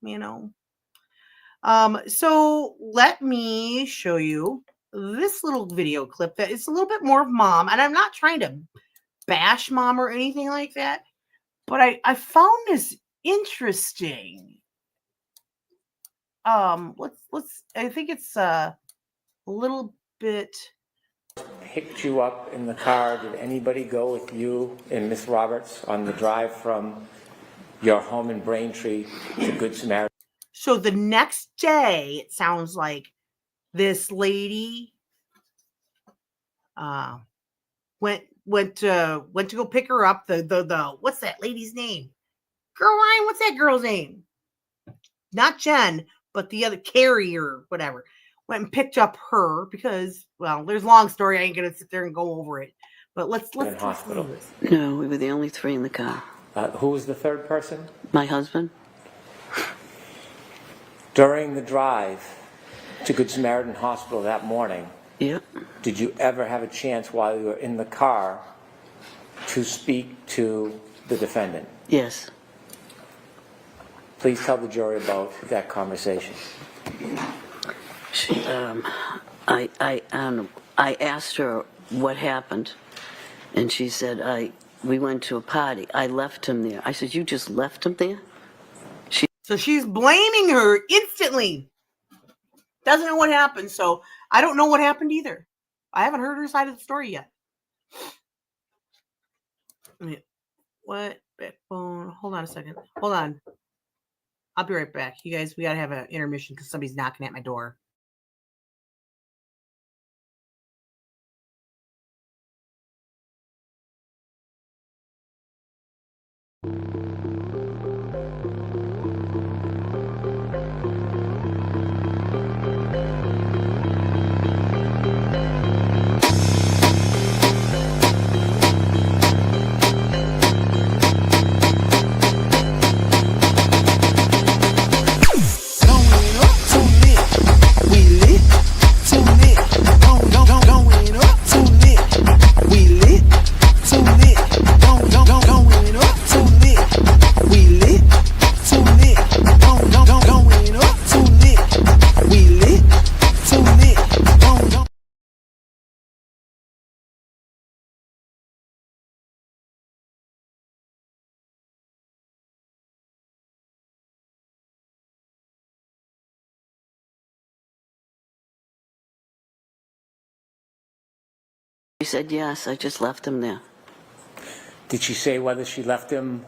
You know. So let me show you this little video clip that is a little bit more of Mom, and I'm not trying to bash Mom or anything like that, but I found this interesting. Let's I think it's a little bit. Picked you up in the car. Did anybody go with you and Miss Roberts on the drive from your home in Braintree to Good Samaritan? So the next day, it sounds like this lady went to go pick her up. The what's that lady's name? Girl, Ryan, what's that girl's name? Not Jen, but the other Carrie or whatever. Went and picked up her because, well, there's a long story. I ain't gonna sit there and go over it. But let's hospital. No, we were the only three in the car. Who was the third person? My husband. During the drive to Good Samaritan Hospital that morning, Yep. did you ever have a chance while you were in the car to speak to the defendant? Yes. Please tell the jury about that conversation. She, I asked her what happened, and she said, we went to a party. I left him there. I said, you just left him there? So she's blaming her instantly. Doesn't know what happened, so I don't know what happened either. I haven't heard her side of the story yet. I mean, what? Backbone. Hold on a second. Hold on. I'll be right back. You guys, we got to have an intermission because somebody's knocking at my door. She said, yes, I just left him there. Did she say whether she left him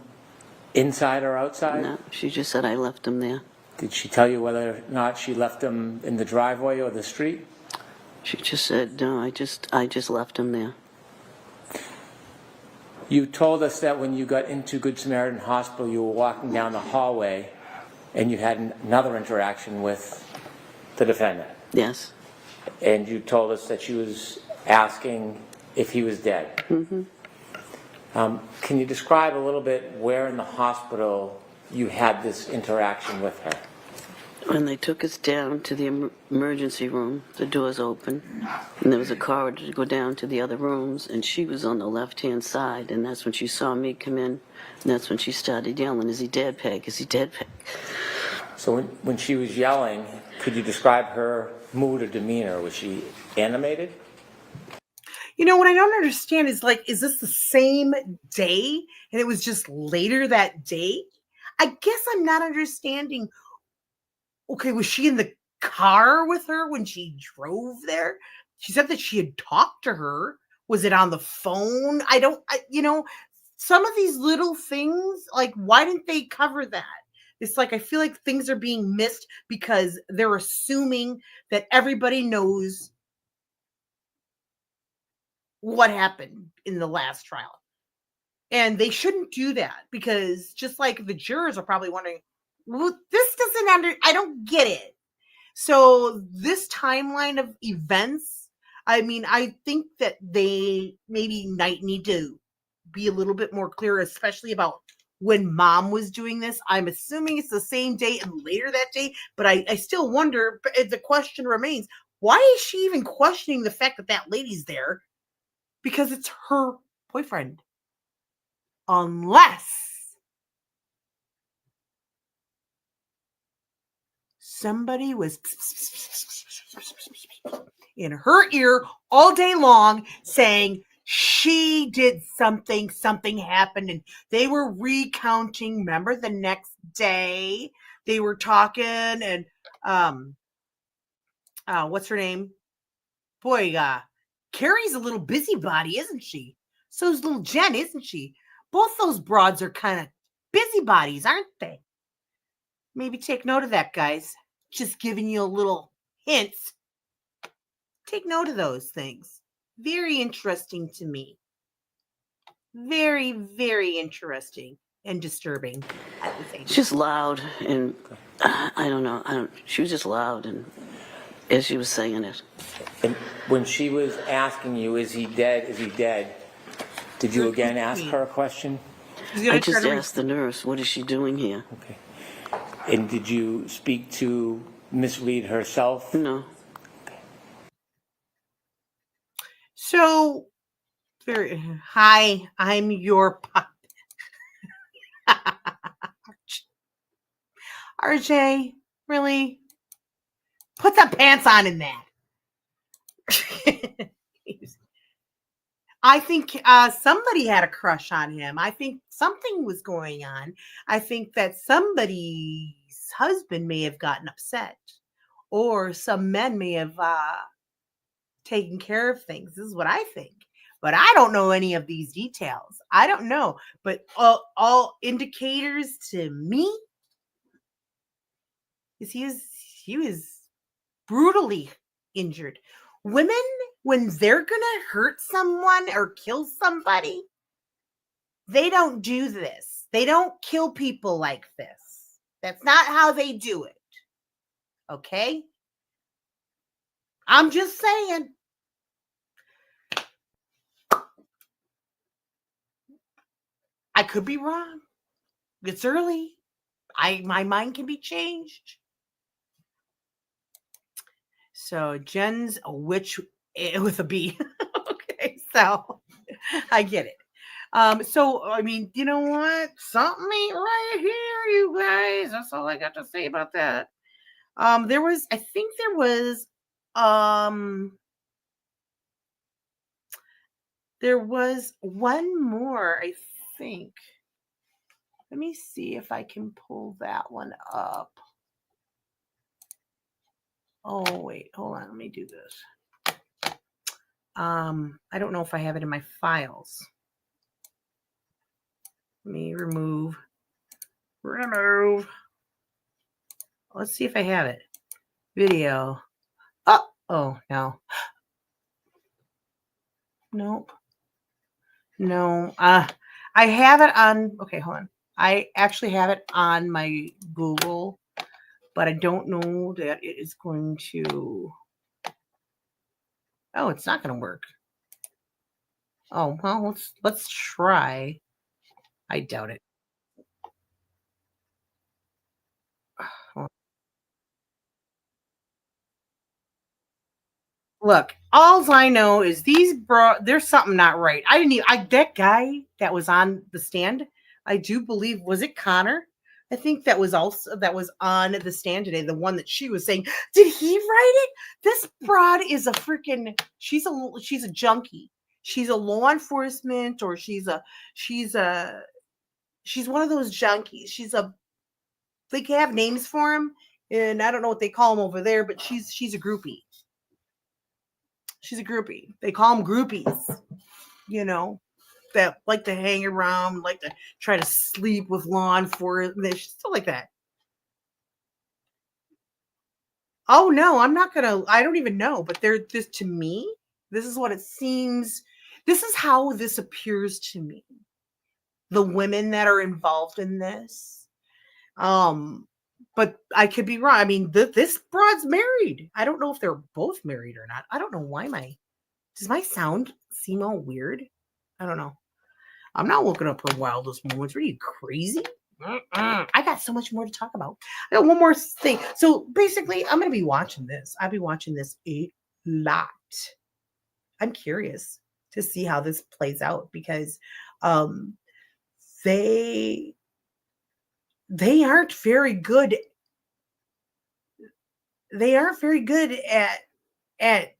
inside or outside? No, she just said I left him there. Did she tell you whether or not she left him in the driveway or the street? She just said, no, I just left him there. You told us that when you got into Good Samaritan Hospital, you were walking down the hallway and you had another interaction with the defendant. Yes. And you told us that she was asking if he was dead. Mm-hmm. Can you describe a little bit where in the hospital you had this interaction with her? When they took us down to the emergency room, the doors open, and there was a corridor to go down to the other rooms, and she was on the left-hand side, and that's when she saw me come in, and that's when she started yelling, is he dead, Peg? Is he dead, Peg? So when she was yelling, could you describe her mood or demeanor? Was she animated? You know, what I don't understand is, like, is this the same day and it was just later that day? I guess I'm not understanding. Okay, was she in the car with her when she drove there? She said that she had talked to her. Was it on the phone? Some of these little things, like, why didn't they cover that? It's like, I feel like things are being missed because they're assuming that everybody knows what happened in the last trial. And they shouldn't do that, because just like the jurors are probably wondering, well, this doesn't I don't get it. So this timeline of events, I mean, I think that they maybe need to be a little bit more clear, especially about when Mom was doing this. I'm assuming it's the same day and later that day, but I still wonder, the question remains, why is she even questioning the fact that that lady's there? Because it's her boyfriend. Unless somebody was in her ear all day long saying she did something happened, and they were recounting. Remember, the next day they were talking, and what's her name? Boy, Carrie's a little busybody, isn't she? So is little Jen, isn't she? Both those broads are kind of busybodies, aren't they? Maybe take note of that, guys. Just giving you a little hints. Take note of those things. Very interesting to me. Very, very interesting and disturbing at the same time. It's just loud, and I don't know. She was just loud, and as she was saying it. And when she was asking you, is he dead, is he dead, did you again ask her a question? I just asked the nurse, what is she doing here? Okay. And did you speak to Miss Reed herself? No. So, hi, I'm your puppet. RJ, really? Put some pants on in that. I think somebody had a crush on him. I think something was going on. I think that somebody's husband may have gotten upset, or some men may have taken care of things. This is what I think. But I don't know any of these details. I don't know. But all indicators to me is he was brutally injured. Women, when they're gonna hurt someone or kill somebody, they don't do this. They don't kill people like this. That's not how they do it. Okay? I'm just saying. I could be wrong. It's early. My mind can be changed. So Jen's a witch with a B. Okay, so I get it. So I mean, you know what? Something ain't right here, you guys. That's all I got to say about that. There was one more, I think. Let me see if I can pull that one up. Oh, wait, hold on. Let me do this. I don't know if I have it in my files. Let me remove. Let's see if I have it. Video. Oh, no. Nope. No. I have it on. Okay, hold on. I actually have it on my Google, but I don't know that it is going to. Oh, it's not going to work. Oh, well, let's try. I doubt it. Look, all I know is there's something not right. That guy that was on the stand, I do believe, was it Connor? I think that was on the stand today. The one that she was saying, did he write it? This broad is she's a junkie. She's a law enforcement, or she's one of those junkies. They have names for him, and I don't know what they call them over there, but she's a groupie. She's a groupie. They call them groupies, that like to hang around, like to try to sleep with law enforcement, stuff like that. Oh no, I don't even know, but to me, this is what it seems. This is how this appears to me. The women that are involved in this. But I could be wrong. I mean, this broad's married. I don't know if they're both married or not. I don't know why does my sound seem all weird? I don't know. I'm not looking up her wildest moments. Are you crazy? I got so much more to talk about. I got one more thing. So basically, I'm going to be watching this. I'll be watching this a lot. I'm curious to see how this plays out because they aren't very good. They aren't very good at.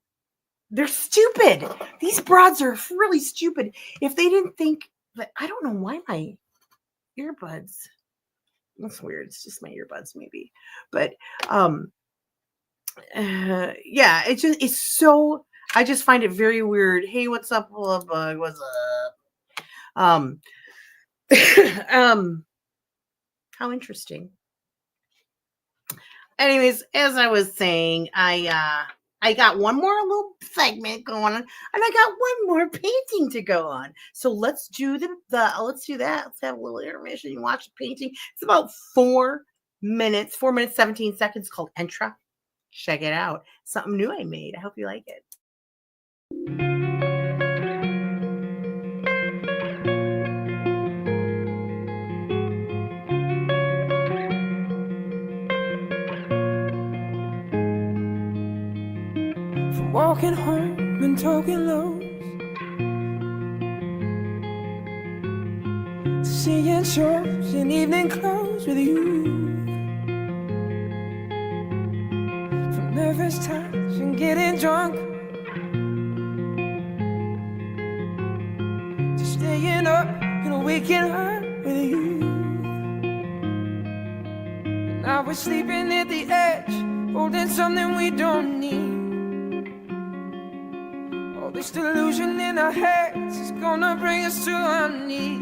They're stupid. These broads are really stupid. If they didn't think that, I don't know why my earbuds. That's weird. It's just my earbuds, maybe. But yeah, it's so. I just find it very weird. Hey, what's up, Love Bug? What's up? How interesting. Anyways, as I was saying, I got one more little segment going on, and I got one more painting to go on. So let's do let's do that. Let's have a little intermission. You watch the painting. It's about 4 minutes, 4 minutes, 17 seconds, called Entra. Check it out. Something new I made. I hope you like it. Walking home and talking lows, seeing shows in evening clothes with you, from nervous touch and getting drunk, to staying up and waking up with you. And I was sleeping at the edge, holding something we don't need. This delusion in our heads is gonna bring us to our knees.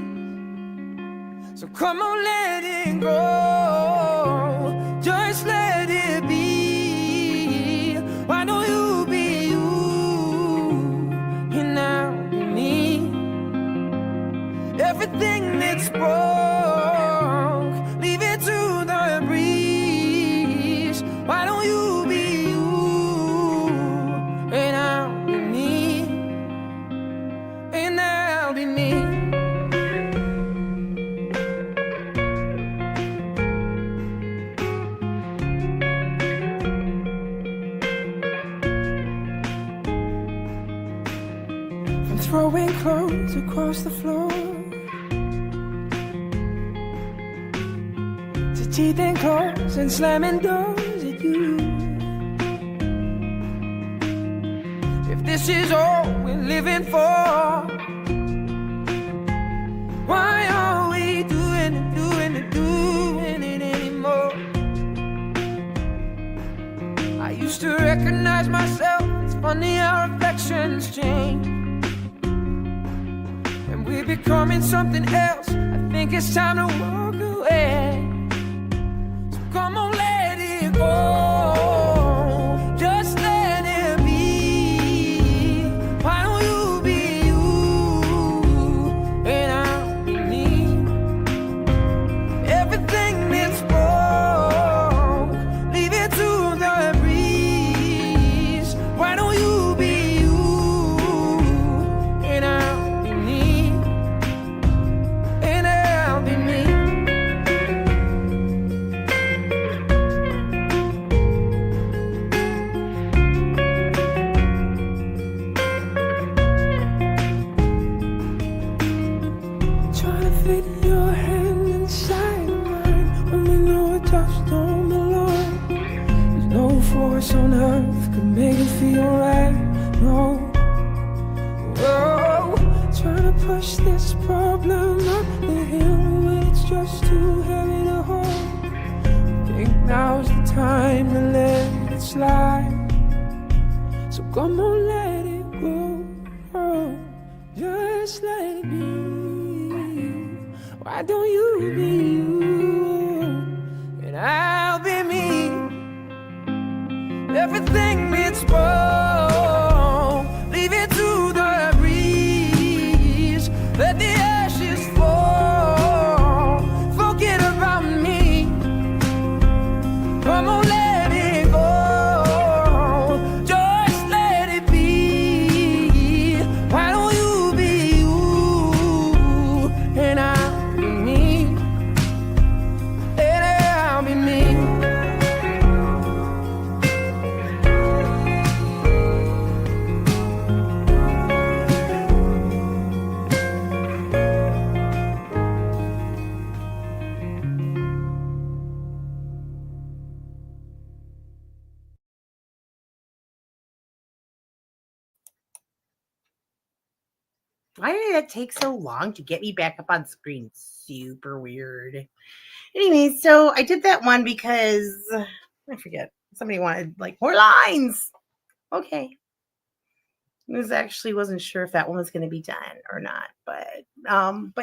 So come on, let it go. Just let it be. Why don't you be you? And I'll be me. Everything that's broke, leave it to the breeze. Why don't you be you? And I'll be me. And I'll be me. From throwing clothes across the floor to teething claws and slamming doors at you. If this is all we're living for, why are we doing it anymore? I used to recognize myself as funny how affections change, and we're becoming something else. I think it's time to walk away. So come on, let it go. Just let it be. Why don't you be you and I'll be me? Everything that's broke, leave it to the breeze. Why don't you be you and I'll be me? And I'll be me. Trying to fit your hand inside mine when we know it just don't belong. There's no force on earth could make it feel right. No. Whoa. Trying to push this problem up the hill when it's just too heavy to hold. I think now's the time to let it slide. So come on, let it go. Oh, just let it be. Why don't you be you and I'll be me? Everything it's wrong, leave it to the breeze. Let the ashes fall. Forget about me. Come on, let it go. Just let it be. Why don't you be you and I'll be me? And I'll be me. Why did that take so long to get me back up on screen? Super weird. Anyway, so I did that one because I forget. Somebody wanted like more lines. Okay. Wasn't sure if that one was going to be done or not, but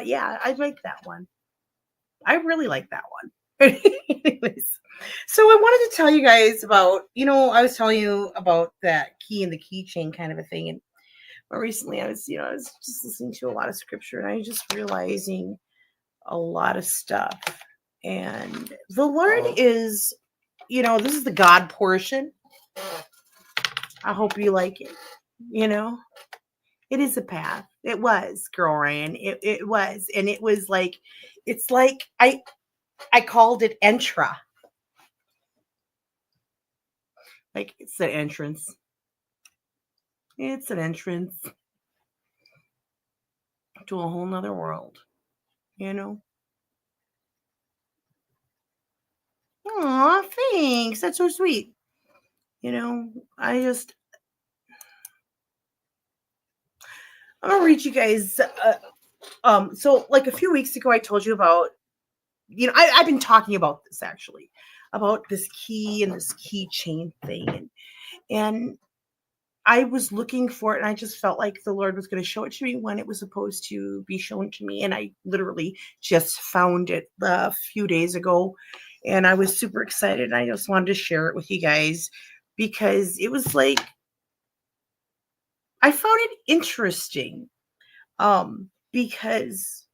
yeah, I like that one. I really like that one. Anyways, so I wanted to tell you guys about, I was telling you about that key and the keychain kind of a thing, and recently I was just listening to a lot of scripture, and I was just realizing a lot of stuff. And the Lord is, this is the God portion. I hope you like it. It is a path. It was, Girl Ryan. It was. And it was like, it's like I called it Entra. Like it's an entrance. It's an entrance to a whole nother world, Aw, thanks. That's so sweet. I'm gonna read you guys. So like a few weeks ago, I told you about, I've been talking about this actually, about this key and this keychain thing, and I was looking for it, and I just felt like the Lord was going to show it to me when it was supposed to be shown to me, and I literally just found it a few days ago, and I was super excited. And I just wanted to share it with you guys because it was like, I found it interesting, because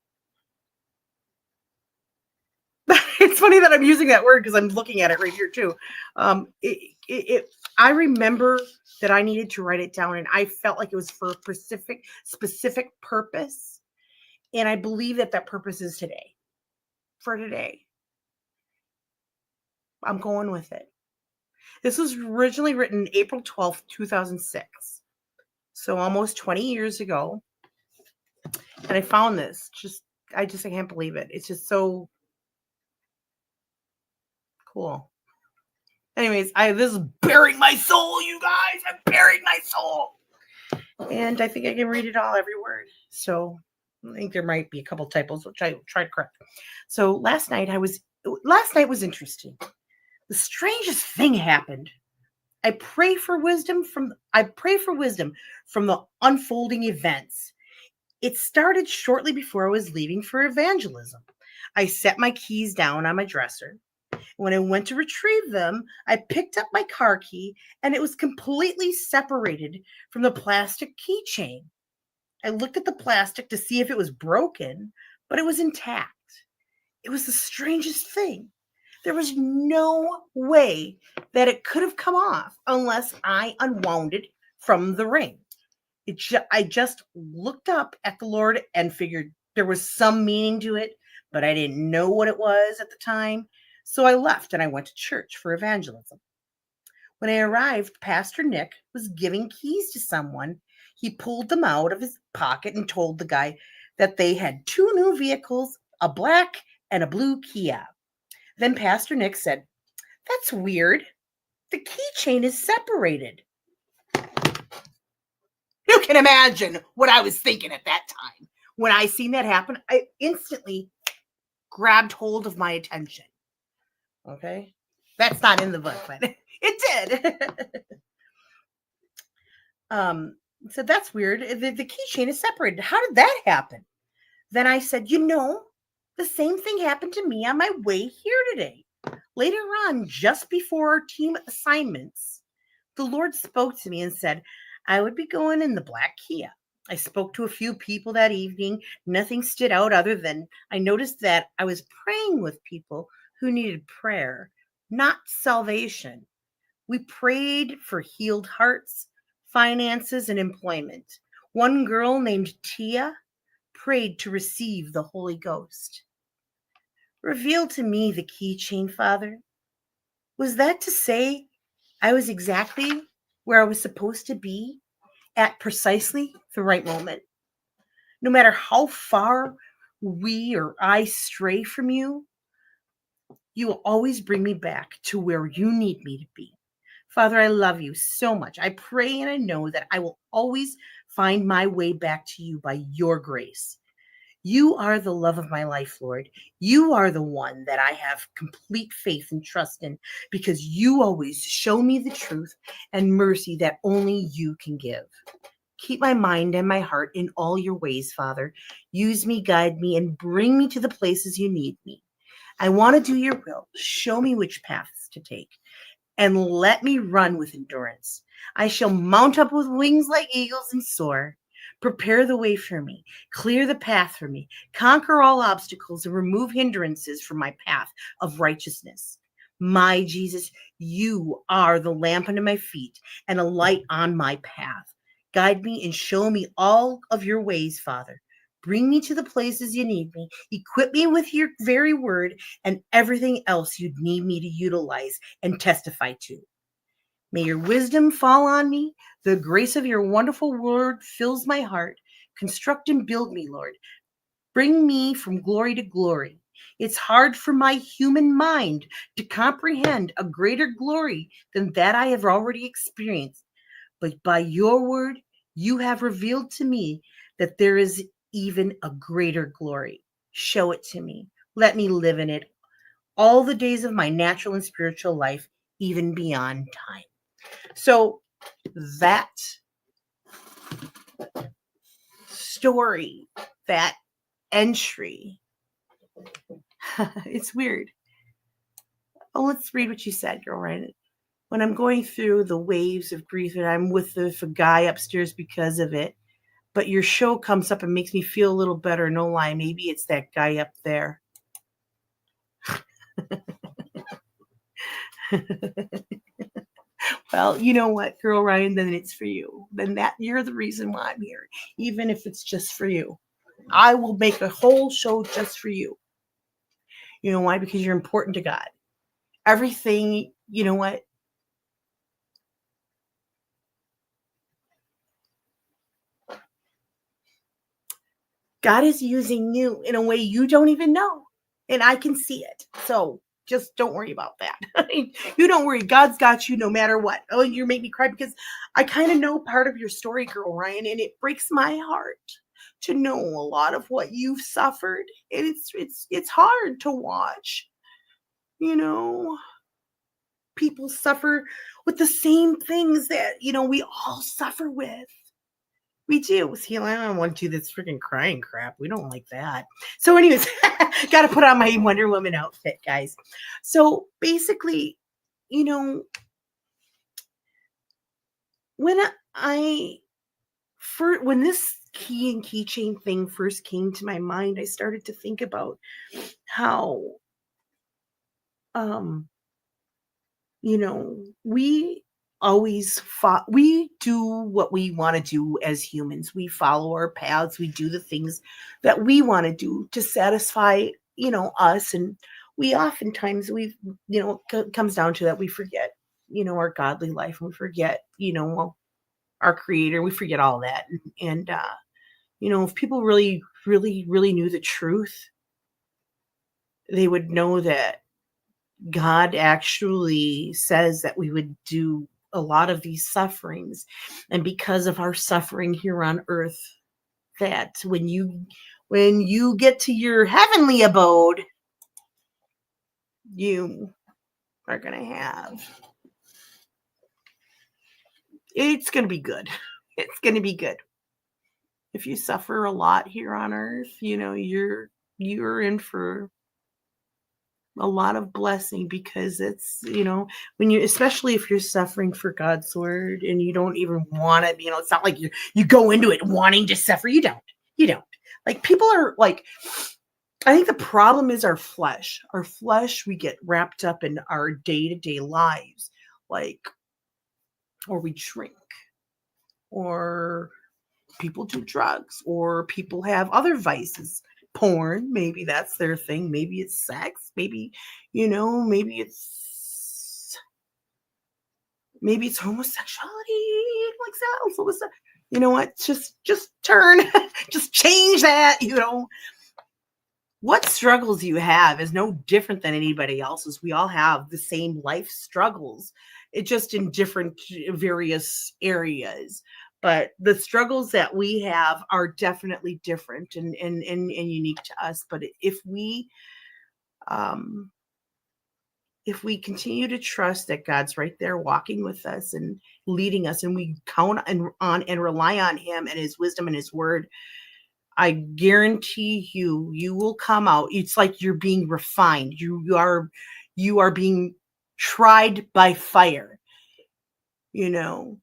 it's funny that I'm using that word because I'm looking at it right here too. I remember that I needed to write it down, and I felt like it was for a specific purpose, and I believe that purpose is today. For today, I'm going with it. This was originally written April 12th, 2006. So almost 20 years ago. And I found this. I can't believe it. It's just so cool. Anyways, this is bearing my soul, you guys. I'm bearing my soul. And I think I can read it all, every word. So I think there might be a couple typos, which I tried to correct. So last night was interesting. The strangest thing happened. I pray for wisdom from the unfolding events. It started shortly before I was leaving for evangelism. I set my keys down on my dresser. When I went to retrieve them, I picked up my car key and it was completely separated from the plastic keychain. I looked at the plastic to see if it was broken, but it was intact. It was the strangest thing. There was no way that it could have come off unless I unwound it from the ring. I just looked up at the Lord and figured there was some meaning to it, but I didn't know what it was at the time. So I left and I went to church for evangelism. When I arrived, Pastor Nick was giving keys to someone. He pulled them out of his pocket and told the guy that they had 2 new vehicles, a black and a blue Kia. Then Pastor Nick said, "That's weird. The keychain is separated." You can imagine what I was thinking at that time. When I seen that happen, I instantly grabbed hold of my attention. Okay? That's not in the book, but it did. So that's weird. The keychain is separated. How did that happen? Then I said, the same thing happened to me on my way here today. Later on, just before our team assignments, the Lord spoke to me and said I would be going in the black Kia. I spoke to a few people that evening. Nothing stood out other than I noticed that I was praying with people who needed prayer, not salvation. We prayed for healed hearts, finances, and employment. One girl named Tia prayed to receive the Holy Ghost. Reveal to me the keychain, Father. Was that to say I was exactly where I was supposed to be at precisely the right moment? No matter how far we or I stray from you, you will always bring me back to where you need me to be. Father, I love you so much. I pray and I know that I will always find my way back to you by your grace. You are the love of my life, Lord. You are the one that I have complete faith and trust in because you always show me the truth and mercy that only you can give. Keep my mind and my heart in all your ways, Father. Use me, guide me, and bring me to the places you need me. I want to do your will. Show me which paths to take and let me run with endurance. I shall mount up with wings like eagles and soar. Prepare the way for me. Clear the path for me. Conquer all obstacles and remove hindrances from my path of righteousness. My Jesus, you are the lamp under my feet and a light on my path. Guide me and show me all of your ways, Father. Bring me to the places you need me. Equip me with your very word and everything else you'd need me to utilize and testify to. May your wisdom fall on me. The grace of your wonderful word fills my heart. Construct and build me, Lord. Bring me from glory to glory. It's hard for my human mind to comprehend a greater glory than that I have already experienced. But by your word, you have revealed to me that there is even a greater glory. Show it to me. Let me live in it all the days of my natural and spiritual life, even beyond time. So that story, that entry, it's weird. Oh, let's read what you said, girl, right? When I'm going through the waves of grief and I'm with the guy upstairs because of it, but your show comes up and makes me feel a little better. No lie, maybe it's that guy up there. Well, you know what, Girl Ryan, then it's for you. Then that you're the reason why I'm here, even if it's just for you. I will make a whole show just for you. You know why? Because you're important to God. Everything, you know what? God is using you in a way you don't even know. And I can see it. So just don't worry about that. You don't worry. God's got you no matter what. Oh, you make me cry because I kind of know part of your story, Girl Ryan, and it breaks my heart to know a lot of what you've suffered. And it's hard to watch, you know. people suffer with the same things that, we all suffer with. We do. See, I don't want to do this freaking crying crap. We don't like that. So anyways, got to put on my Wonder Woman outfit, guys. So basically, when when this key and keychain thing first came to my mind, I started to think about how, we always we do what we want to do as humans. We follow our paths. We do the things that we want to do to satisfy, us. And we oftentimes comes down to that. We forget, our godly life, and we forget, our creator. We forget all that. And if people really, really, really knew the truth, they would know that God actually says that we would do a lot of these sufferings. And because of our suffering here on earth, that when you get to your heavenly abode, you are going to have, it's going to be good. It's going to be good. If you suffer a lot here on earth, you're in for a lot of blessing, because it's, when you, especially if you're suffering for God's word and you don't even want to, it's not like you go into it wanting to suffer. You don't. Like, people are like, I think the problem is our flesh. Our flesh, we get wrapped up in our day-to-day lives, like, or we drink, or people do drugs, or people have other vices. Porn, maybe that's their thing. Maybe it's sex. Maybe, maybe it's homosexuality. Like that. So what's that? You know what? Just turn, just change that. What struggles you have is no different than anybody else's. We all have the same life struggles. It's just in different various areas. But the struggles that we have are definitely different and unique to us. But if we continue to trust that God's right there walking with us and leading us, and we count on and rely on him and his wisdom and his word, I guarantee you will come out. It's like you're being refined. You are being tried by fire, And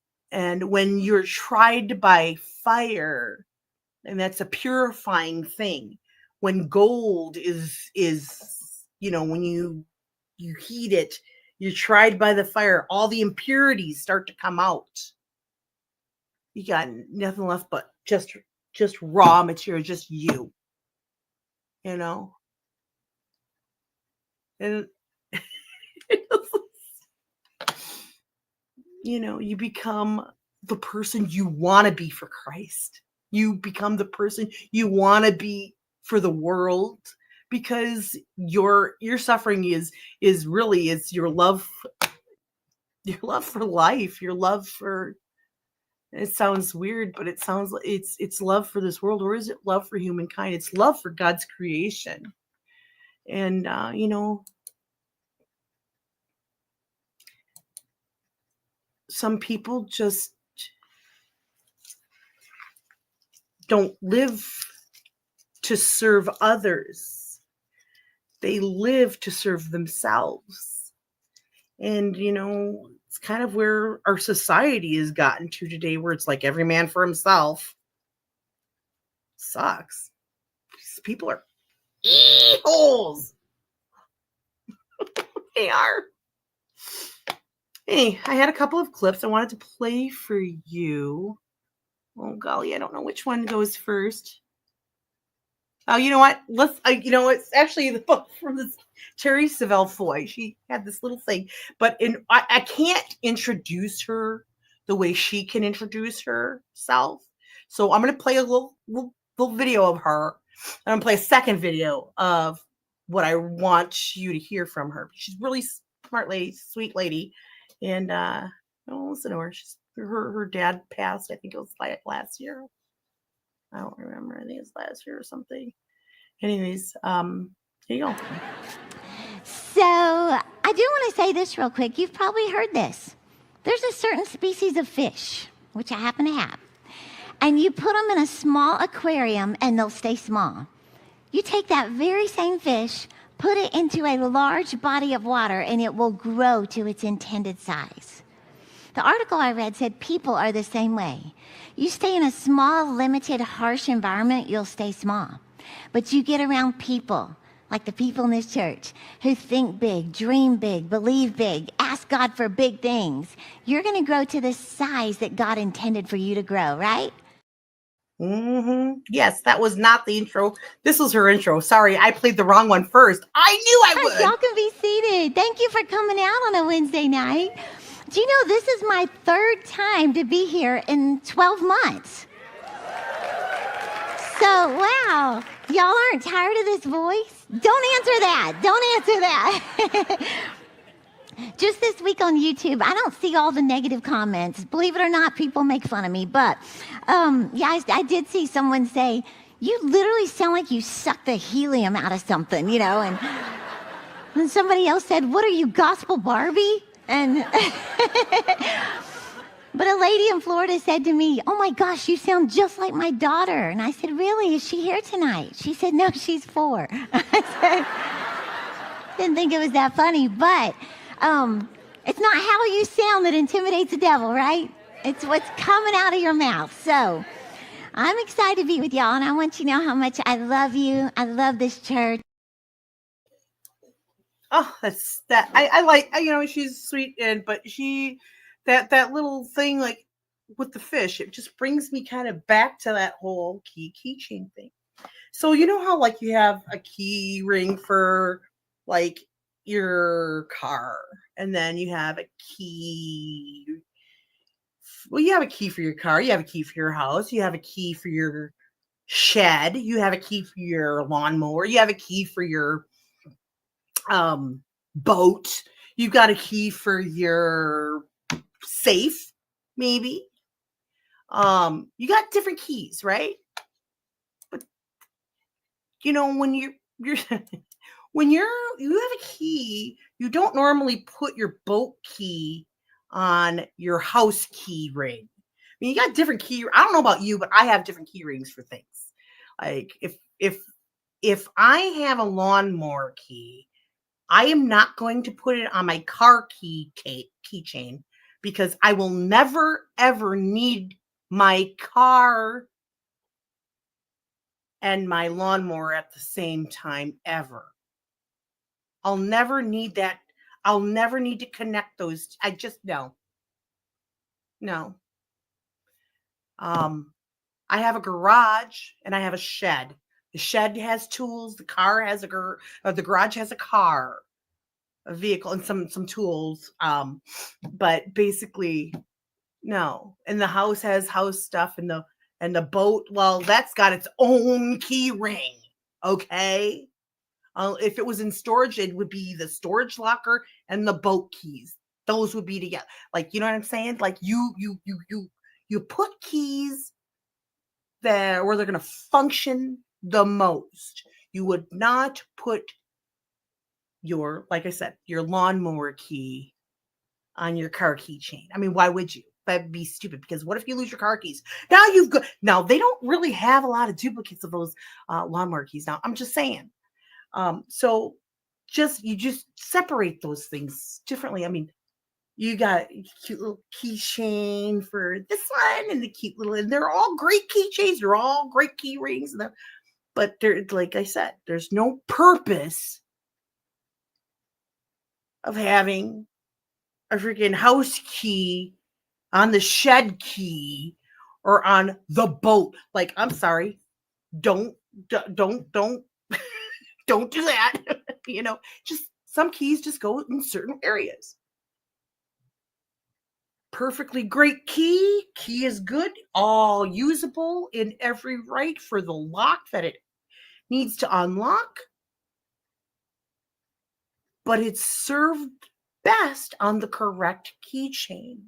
when you're tried by fire, and that's a purifying thing. When gold is when you heat it, you're tried by the fire, all the impurities start to come out. You got nothing left but just raw material, just you. And you become the person you want to be for Christ. You become the person you want to be for the world, because your suffering is really, it's your love for life, your love for, it sounds weird, but it sounds like it's love for this world. Or is it love for humankind? It's love for God's creation. And some people just don't live to serve others. They live to serve themselves. And, it's kind of where our society has gotten to today, where it's like every man for himself. Sucks. These people are holes. They are. Hey, I had a couple of clips I wanted to play for you. Oh, golly, I don't know which one goes first. Oh, you know what? It's actually the book from this Terry Savelle Foy. She had this little thing, but I can't introduce her the way she can introduce herself. So I'm going to play a little video of her. I'm going to play a second video of what I want you to hear from her. She's a really smart lady, sweet lady. And don't listen to her. Her dad passed, I think it was like last year. I don't remember. I think it's last year or something. Anyways, here you go. So I I do want to say this real quick. You've probably heard this. There's a certain species of fish, which I happen to have, and you put them in a small aquarium and they'll stay small. You take that very same fish, put it into a large body of water, and it will grow to its intended size. The article I read said people are the same way. You stay in a small, limited, harsh environment, you'll stay small. But you get around people, like the people in this church, who think big, dream big, believe big, ask God for big things. You're going to grow to the size that God intended for you to grow, right? Yes, that was not the intro. This was her intro. Sorry, I played the wrong one first. I knew I would. Y'all can be seated. Thank you for coming out on a Wednesday night. Do you know this is my third time to be here in 12 months? So, wow, y'all aren't tired of this voice? Don't answer that. Don't answer that. Just this week on YouTube, I don't see all the negative comments. Believe it or not, people make fun of me. But, yeah, I did see someone say, you literally sound like you sucked the helium out of something, you know. And somebody else said, what are you, Gospel Barbie? And but a lady in Florida said to me, oh my gosh, you sound just like my daughter. And I said, really? Is she here tonight? She said, no, she's 4. I said, didn't think it was that funny, but it's not how you sound that intimidates the devil, right? It's what's coming out of your mouth. So I'm excited to be with y'all, and I want you to know how much I love you. I love this church. Oh, that's that. I like, you know, she's sweet, but she, that little thing, like with the fish, it just brings me kind of back to that whole keychain thing. So you know how like you have a key ring for like your car, and then you have a key. Well, you have a key for your car, you have a key for your house, you have a key for your shed, you have a key for your lawnmower, you have a key for your boat, you've got a key for your safe, maybe. You got different keys, right? But you know, when you're when you have a key, you don't normally put your boat key on your house key ring. I mean, you got different key. I don't know about you, but I have different key rings for things. Like if I have a lawnmower key, I am not going to put it on my car keychain because I will never ever need my car and my lawnmower at the same time ever. I'll never need that. I'll never need to connect those. I just no. I have a garage and I have a shed. The shed has tools. The car has the garage has a car, a vehicle, and some tools. But basically, no. And the house has house stuff, and the boat. Well, that's got its own key ring. Okay. If it was in storage, it would be the storage locker and the boat keys. Those would be together. Like, you know what I'm saying? Like you put keys there where they're going to function the most. You would not put your, like I said, your lawnmower key on your car keychain. I mean, why would you? That'd be stupid, because what if you lose your car keys? Now they don't really have a lot of duplicates of those lawnmower keys. Now, I'm just saying. So you just separate those things differently. I mean, you got a cute little keychain for this one, and the cute little, and they're all great keychains. They're all great key rings. But they're, like I said, there's no purpose of having a freaking house key on the shed key or on the boat. Like, I'm sorry. Don't don't do that. You know, just some keys just go in certain areas. Perfectly great key. Key is good, all usable in every right for the lock that it needs to unlock. But it's served best on the correct keychain,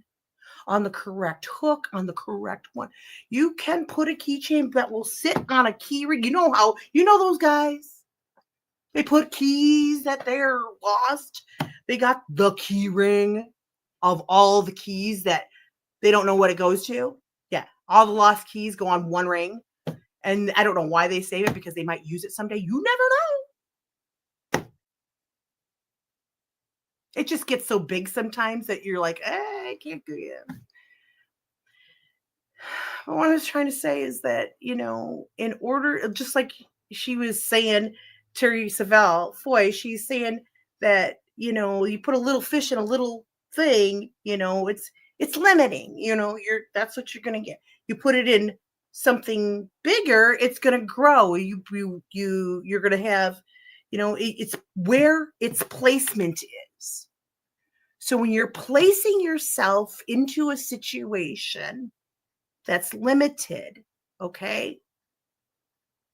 on the correct hook, on the correct one. You can put a keychain that will sit on a key ring. You know those guys? They put keys that they're lost. They got the key ring of all the keys that they don't know what it goes to. Yeah, all the lost keys go on one ring. And I don't know why they save it, because they might use it someday. You never know. It just gets so big sometimes that you're like, I can't do it. But what I was trying to say is that, in order, just like she was saying, Terry Savelle Foy, she's saying that, you put a little fish in a little thing, it's limiting, that's what you're going to get. You put it in something bigger, it's going to grow. You're going to have, it's where its placement is. So when you're placing yourself into a situation that's limited, okay,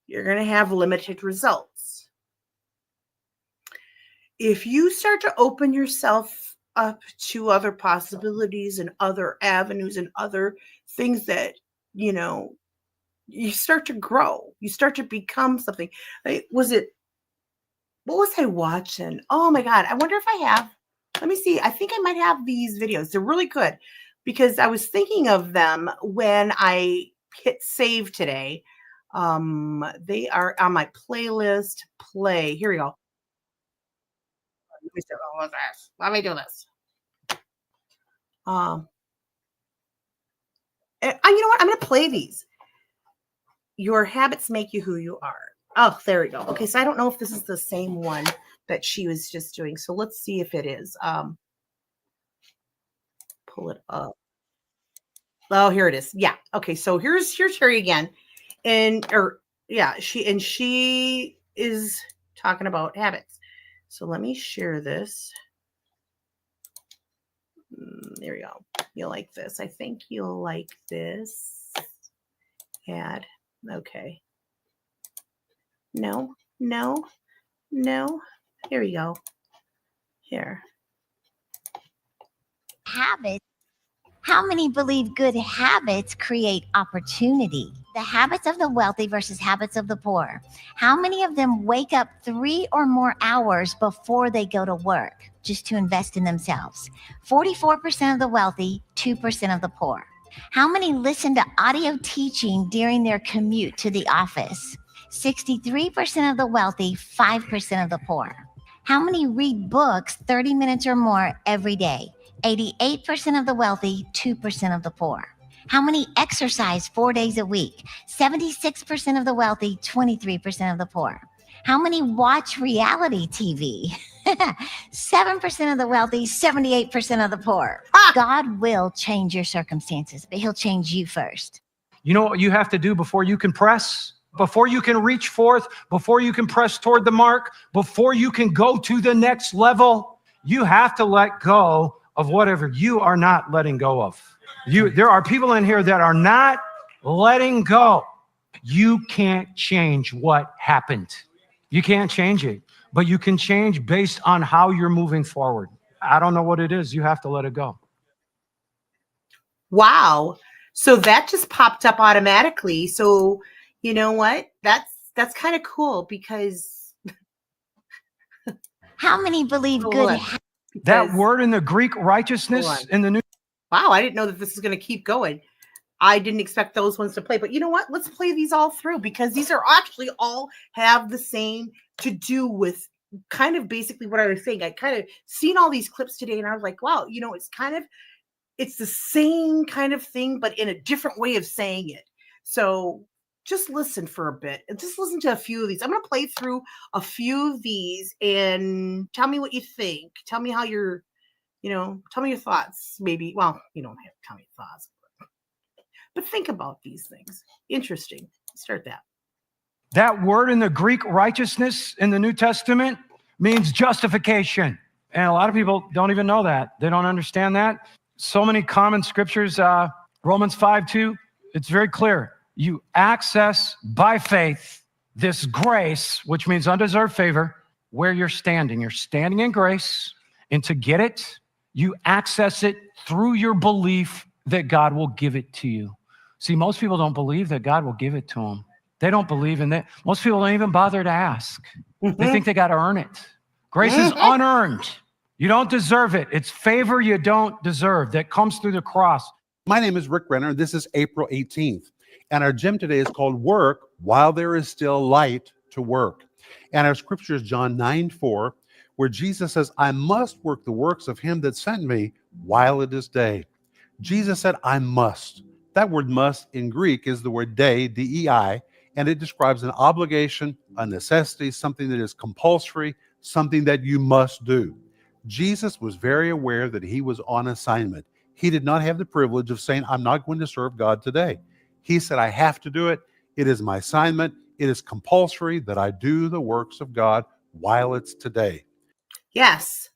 you're going to have limited results. If you start to open yourself up to other possibilities and other avenues and other things that, you start to grow, you start to become something. What was I watching? Oh my God. I wonder if I have, let me see. I think I might have these videos. They're really good because I was thinking of them when I hit save today. They are on my playlist play. Here we go. Let me do this. You know what? I'm going to play these. Your habits make you who you are. Oh, there we go. Okay, so I don't know if this is the same one that she was just doing. So let's see if it is. Pull it up. Oh, here it is. Yeah. Okay, so here's Terry again. She is talking about habits. So let me share this. There we go. You'll like this. I think you'll like this. Add. Okay. No. Here we go. Here. Habits. How many believe good habits create opportunity? The habits of the wealthy versus habits of the poor. How many of them wake up 3 or more hours before they go to work just to invest in themselves? 44% of the wealthy, 2% of the poor. How many listen to audio teaching during their commute to the office? 63% of the wealthy, 5% of the poor. How many read books 30 minutes or more every day? 88% of the wealthy, 2% of the poor. How many exercise 4 days a week? 76% of the wealthy, 23% of the poor. How many watch reality TV? 7% of the wealthy, 78% of the poor. God will change your circumstances, but he'll change you first. You know what you have to do before you can press? Before you can reach forth, before you can press toward the mark, before you can go to the next level, you have to let go of whatever you are not letting go of. There are people in here that are not letting go. You can't change what happened. You can't change it, but you can change based on how you're moving forward. I don't know what it is. You have to let it go. Wow. So that just popped up automatically. So you know what? That's kind of cool because how many believe good? That word in the Greek, righteousness, in the New. Wow, I didn't know that this is going to keep going. I didn't expect those ones to play, but you know what? Let's play these all through because these are actually all have the same to do with kind of basically what I was saying. I kind of seen all these clips today and I was like, wow, it's the same kind of thing, but in a different way of saying it. So just listen for a bit and just listen to a few of these. I'm going to play through a few of these and tell me what you think. Tell me how tell me your thoughts. Maybe, well, you don't have to tell me your thoughts, but think about these things. Interesting. Start that. That word in the Greek, righteousness, in the New Testament means justification. And a lot of people don't even know that. They don't understand that. So many common scriptures, Romans 5:2, it's very clear. You access by faith this grace, which means undeserved favor, where you're standing. You're standing in grace, and to get it, you access it through your belief that God will give it to you. See, most people don't believe that God will give it to them. They don't believe in that. Most people don't even bother to ask. They think they got to earn it. Grace is unearned. You don't deserve it. It's favor you don't deserve that comes through the cross. My name is Rick Renner. This is April 18th. And our gym today is called Work While There Is Still Light to Work. And our scripture is John 9:4, where Jesus says, I must work the works of him that sent me while it is day. Jesus said, I must. That word must in Greek is the word dei, D-E-I, and it describes an obligation, a necessity, something that is compulsory, something that you must do. Jesus was very aware that he was on assignment. He did not have the privilege of saying, I'm not going to serve God today. He said, I have to do it. It is my assignment. It is compulsory that I do the works of God while it's today. Yes,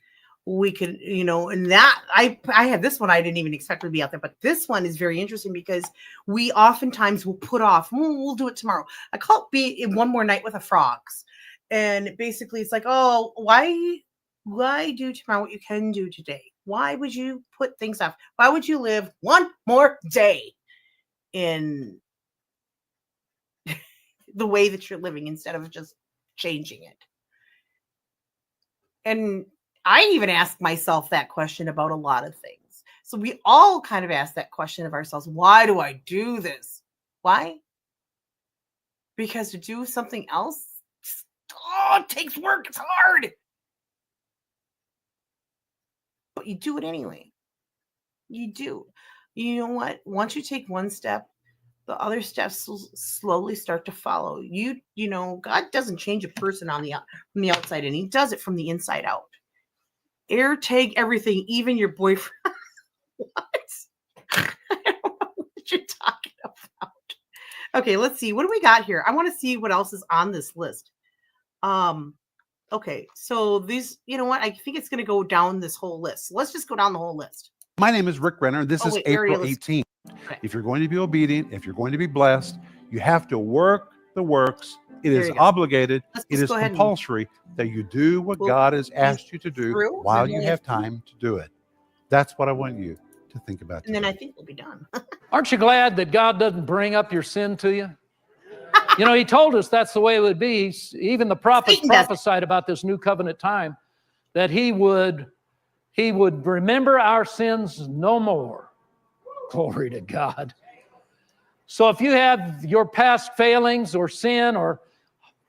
we could, and that I had this one I didn't even expect to be out there, but this one is very interesting because we oftentimes will put off, we'll do it tomorrow. I call it one more night with the frogs. And basically it's like, oh, why do tomorrow what you can do today? Why would you put things off? Why would you live one more day in the way that you're living instead of just changing it? And I even ask myself that question about a lot of things. So we all kind of ask that question of ourselves. Why do I do this? Why? Because to do something else, it takes work. It's hard. But you do it anyway. You do. You know what? Once you take one step, the other steps will slowly start to follow. God doesn't change a person from the outside in. He does it from the inside out. Air tag everything, even your boyfriend. What? I don't know what you're talking about. Okay, let's see. What do we got here? I want to see what else is on this list. Okay, so these, you know what? I think it's going to go down this whole list. Let's just go down the whole list. My name is Rick Renner. This is April 18th. Okay. If you're going to be obedient, if you're going to be blessed, you have to work the works. It is obligated. It is compulsory that you do what God has asked you to do while you have time to do it. That's what I want you to think about. And then I think we'll be done. Aren't you glad that God doesn't bring up your sin to you? He told us that's the way it would be. Even the prophets prophesied about this new covenant time, that he would remember our sins no more. Glory to God. So if you have your past failings or sin or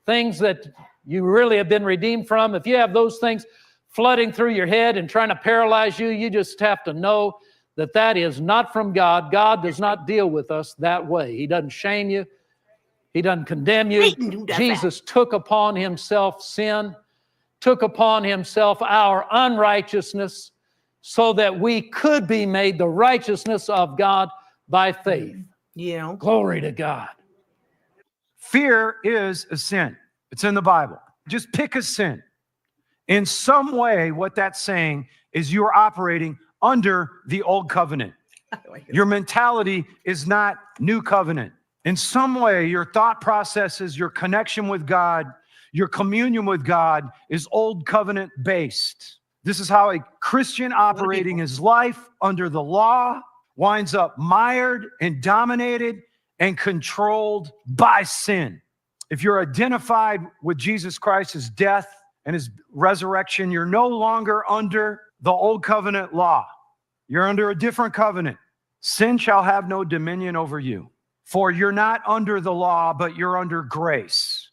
things that you really have been redeemed from, if you have those things flooding through your head and trying to paralyze you, you just have to know that that is not from God. God does not deal with us that way. He doesn't shame you. He doesn't condemn you. Jesus took upon himself sin, took upon himself our unrighteousness so that we could be made the righteousness of God by faith. Glory to God. Fear is a sin. It's in the Bible. Just pick a sin. In some way, what that's saying is you're operating under the old covenant. Your mentality is not new covenant. In some way, your thought processes, your connection with God, your communion with God is old covenant based. This is how a Christian operating his life under the law winds up mired and dominated and controlled by sin. If you're identified with Jesus Christ's death and his resurrection, you're no longer under the old covenant law. You're under a different covenant. Sin shall have no dominion over you, for you're not under the law, but you're under grace.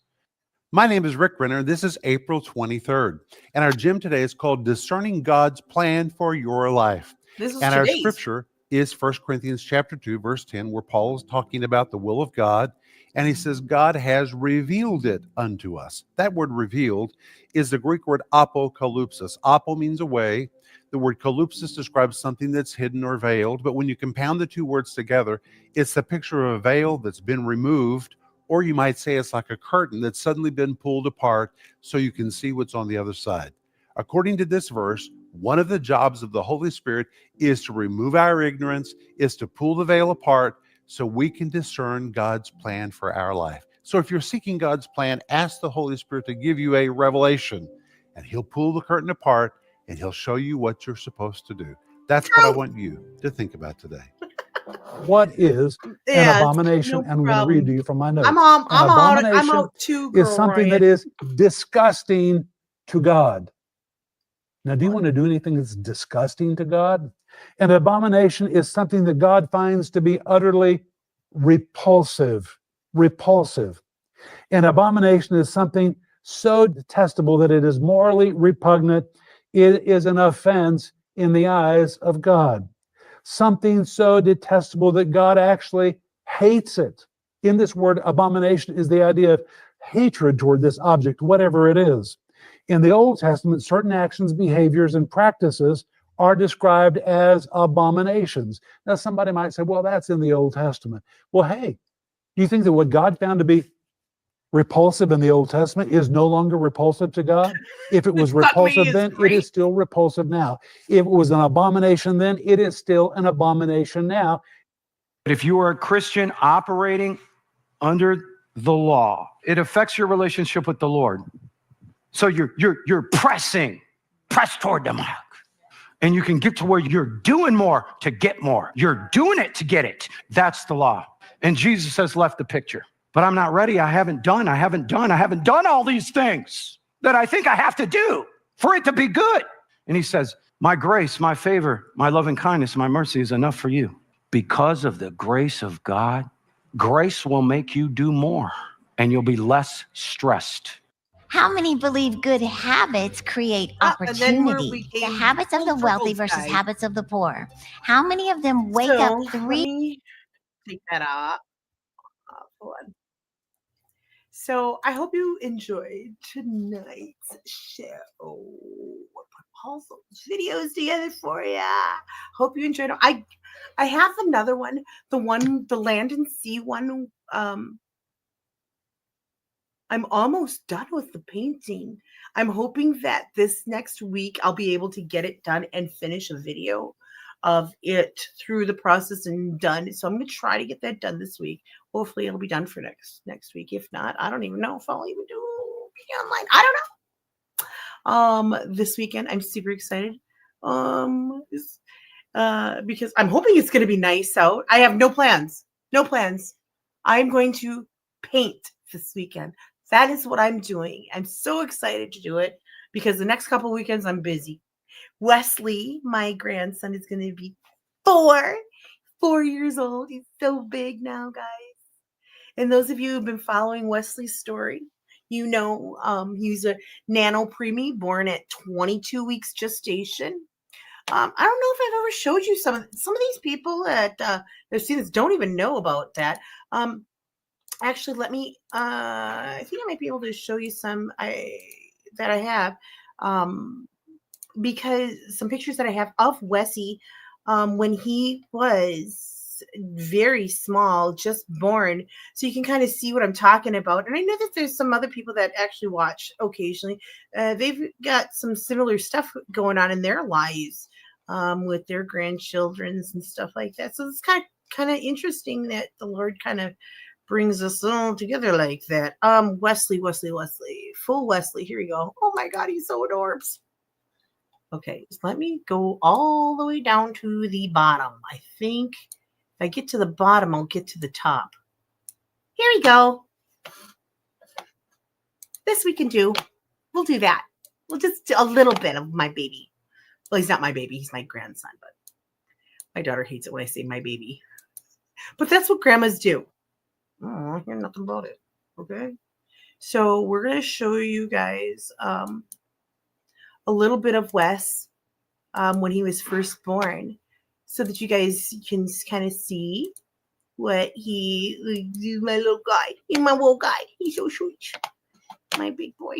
My name is Rick Renner. This is April 23rd. And our gym today is called Discerning God's Plan for Your Life. And our scripture is 1 Corinthians chapter 2, verse 10, where Paul is talking about the will of God. And he says, God has revealed it unto us. That word revealed is the Greek word apokalypsis. Apo means a way. The word kalypsis describes something that's hidden or veiled. But when you compound the two words together, it's the picture of a veil that's been removed, or you might say it's like a curtain that's suddenly been pulled apart so you can see what's on the other side. According to this verse, one of the jobs of the Holy Spirit is to remove our ignorance, is to pull the veil apart so we can discern God's plan for our life. So if you're seeking God's plan, ask the Holy Spirit to give you a revelation, and he'll pull the curtain apart and he'll show you what you're supposed to do. That's what I want you to think about today. What is an abomination? And I'm going to read to you from my notes. I'm out too, is something that is disgusting to God. Now, do you want to do anything that's disgusting to God? An abomination is something that God finds to be utterly repulsive. Repulsive. An abomination is something so detestable that it is morally repugnant. It is an offense in the eyes of God. Something so detestable that God actually hates it. In this word, abomination is the idea of hatred toward this object, whatever it is. In the Old Testament, certain actions, behaviors, and practices are described as abominations. Now, somebody might say, well, that's in the Old Testament. Well, hey, do you think that what God found to be repulsive in the Old Testament is no longer repulsive to God? If it was repulsive then, it is still repulsive now. If it was an abomination then, it is still an abomination now. But if you are a Christian operating under the law, it affects your relationship with the Lord. So you're press toward the mark. And you can get to where you're doing more to get more. You're doing it to get it. That's the law. And Jesus has left the picture. But I'm not ready. I haven't done all these things that I think I have to do for it to be good. And he says, my grace, my favor, my loving kindness, my mercy is enough for you. Because of the grace of God, grace will make you do more and you'll be less stressed. How many believe good habits create opportunity? The habits of the wealthy versus habits of the poor. How many of them wake up Let me take that off. Hold on. So I hope you enjoyed tonight's show. I put all those videos together for you. Hope you enjoyed it. I have another one. The land and sea one. I'm almost done with the painting. I'm hoping that this next week I'll be able to get it done and finish a video of it through the process and done. So I'm going to try to get that done this week. Hopefully it'll be done for next week. If not, I don't even know if I'll even do it online. I don't know. This weekend I'm super excited. Because I'm hoping it's going to be nice out. I have no plans. No plans. I'm going to paint this weekend. That is what I'm doing. I'm so excited to do it because the next couple weekends I'm busy. Wesley, my grandson, is going to be 4 years old. He's so big now, guys. And those of you who've been following Wesley's story, you know he's a nano preemie born at 22 weeks gestation. I don't know if I've ever showed you some of these people that have seen this don't even know about that. Actually, let me. I think I might be able to show you some that I have, because some pictures that I have of Wessie when he was very small, just born, so you can kind of see what I'm talking about. And I know that there's some other people that actually watch occasionally. They've got some similar stuff going on in their lives with their grandchildren and stuff like that. So it's kind of interesting that the Lord kind of brings us all together like that. Wesley, full Wesley. Here we go. Oh my God, he's so adorbs. Okay, so let me go all the way down to the bottom. I think if I get to the bottom, I'll get to the top. Here we go. This we can do. We'll do that. We'll just do a little bit of my baby. Well, he's not my baby. He's my grandson, but my daughter hates it when I say my baby. But that's what grandmas do. Oh, I hear nothing about it. Okay. So we're going to show you guys a little bit of Wes when he was first born so that you guys can kind of see what he's my little guy. He's my little guy. He's so sweet. My big boy.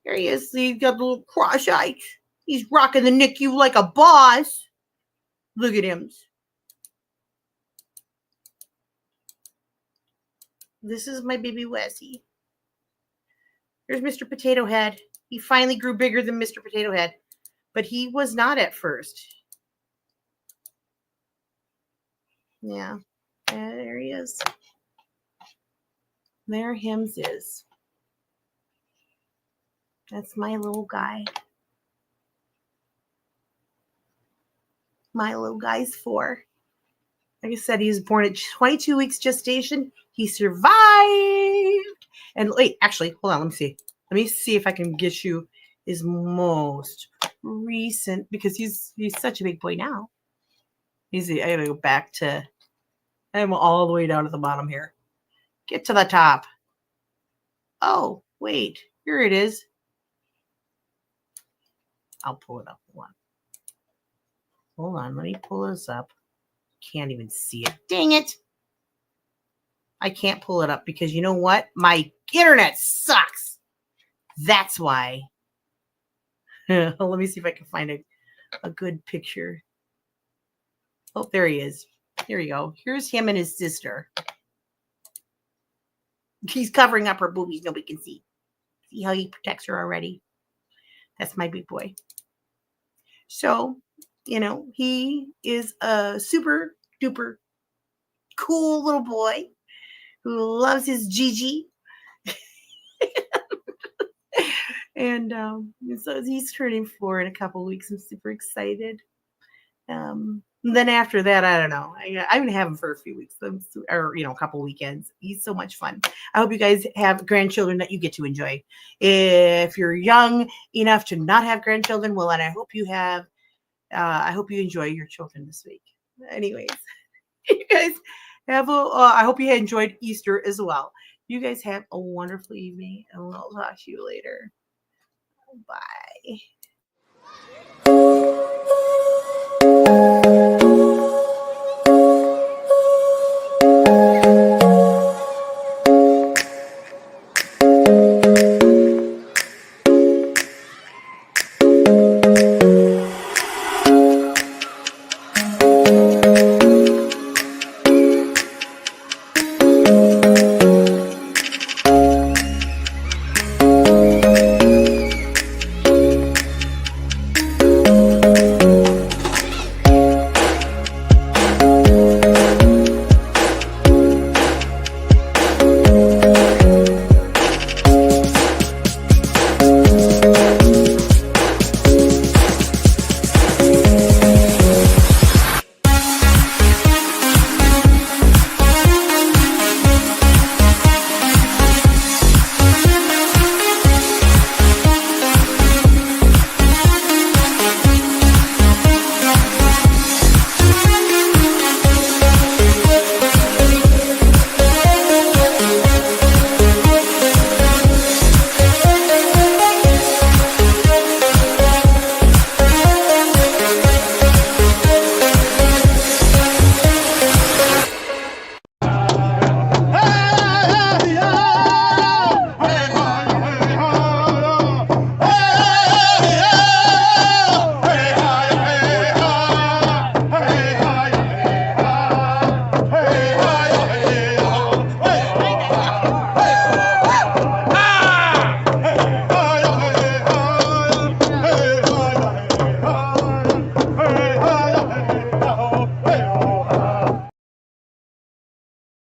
There he is. He's got the little cross eyes. He's rocking the NICU like a boss. Look at him. This is my baby Wessie. Here's Mr. Potato Head. He finally grew bigger than Mr. Potato Head, but he was not at first. Yeah, there he is. There Hims is. That's my little guy. My little guy's 4. Like I said, he was born at 22 weeks gestation. He survived. And wait, actually, hold on. Let me see. Let me see if I can get you his most recent, because he's such a big boy now. I gotta go back to, I'm all the way down to the bottom here. Get to the top. Oh, wait, here it is. I'll pull it up. Hold on, let me pull this up. Can't even see it. Dang it. I can't pull it up because you know what? My internet sucks. That's why. Let me see if I can find a good picture. Oh, there he is. There you go. Here's him and his sister. He's covering up her boobies. Nobody can see. See how he protects her already? That's my big boy. So, you know, he is a super duper cool little boy who loves his Gigi. And so he's turning 4 in a couple weeks. I'm super excited. Then after that, I don't know. I'm going to have him for a few weeks, or, you know, a couple weekends. He's so much fun. I hope you guys have grandchildren that you get to enjoy. If you're young enough to not have grandchildren, well, then I hope you have, I hope you enjoy your children this week. Anyways, you guys have I hope you enjoyed Easter as well. You guys have a wonderful evening, and we'll talk to you later. Bye.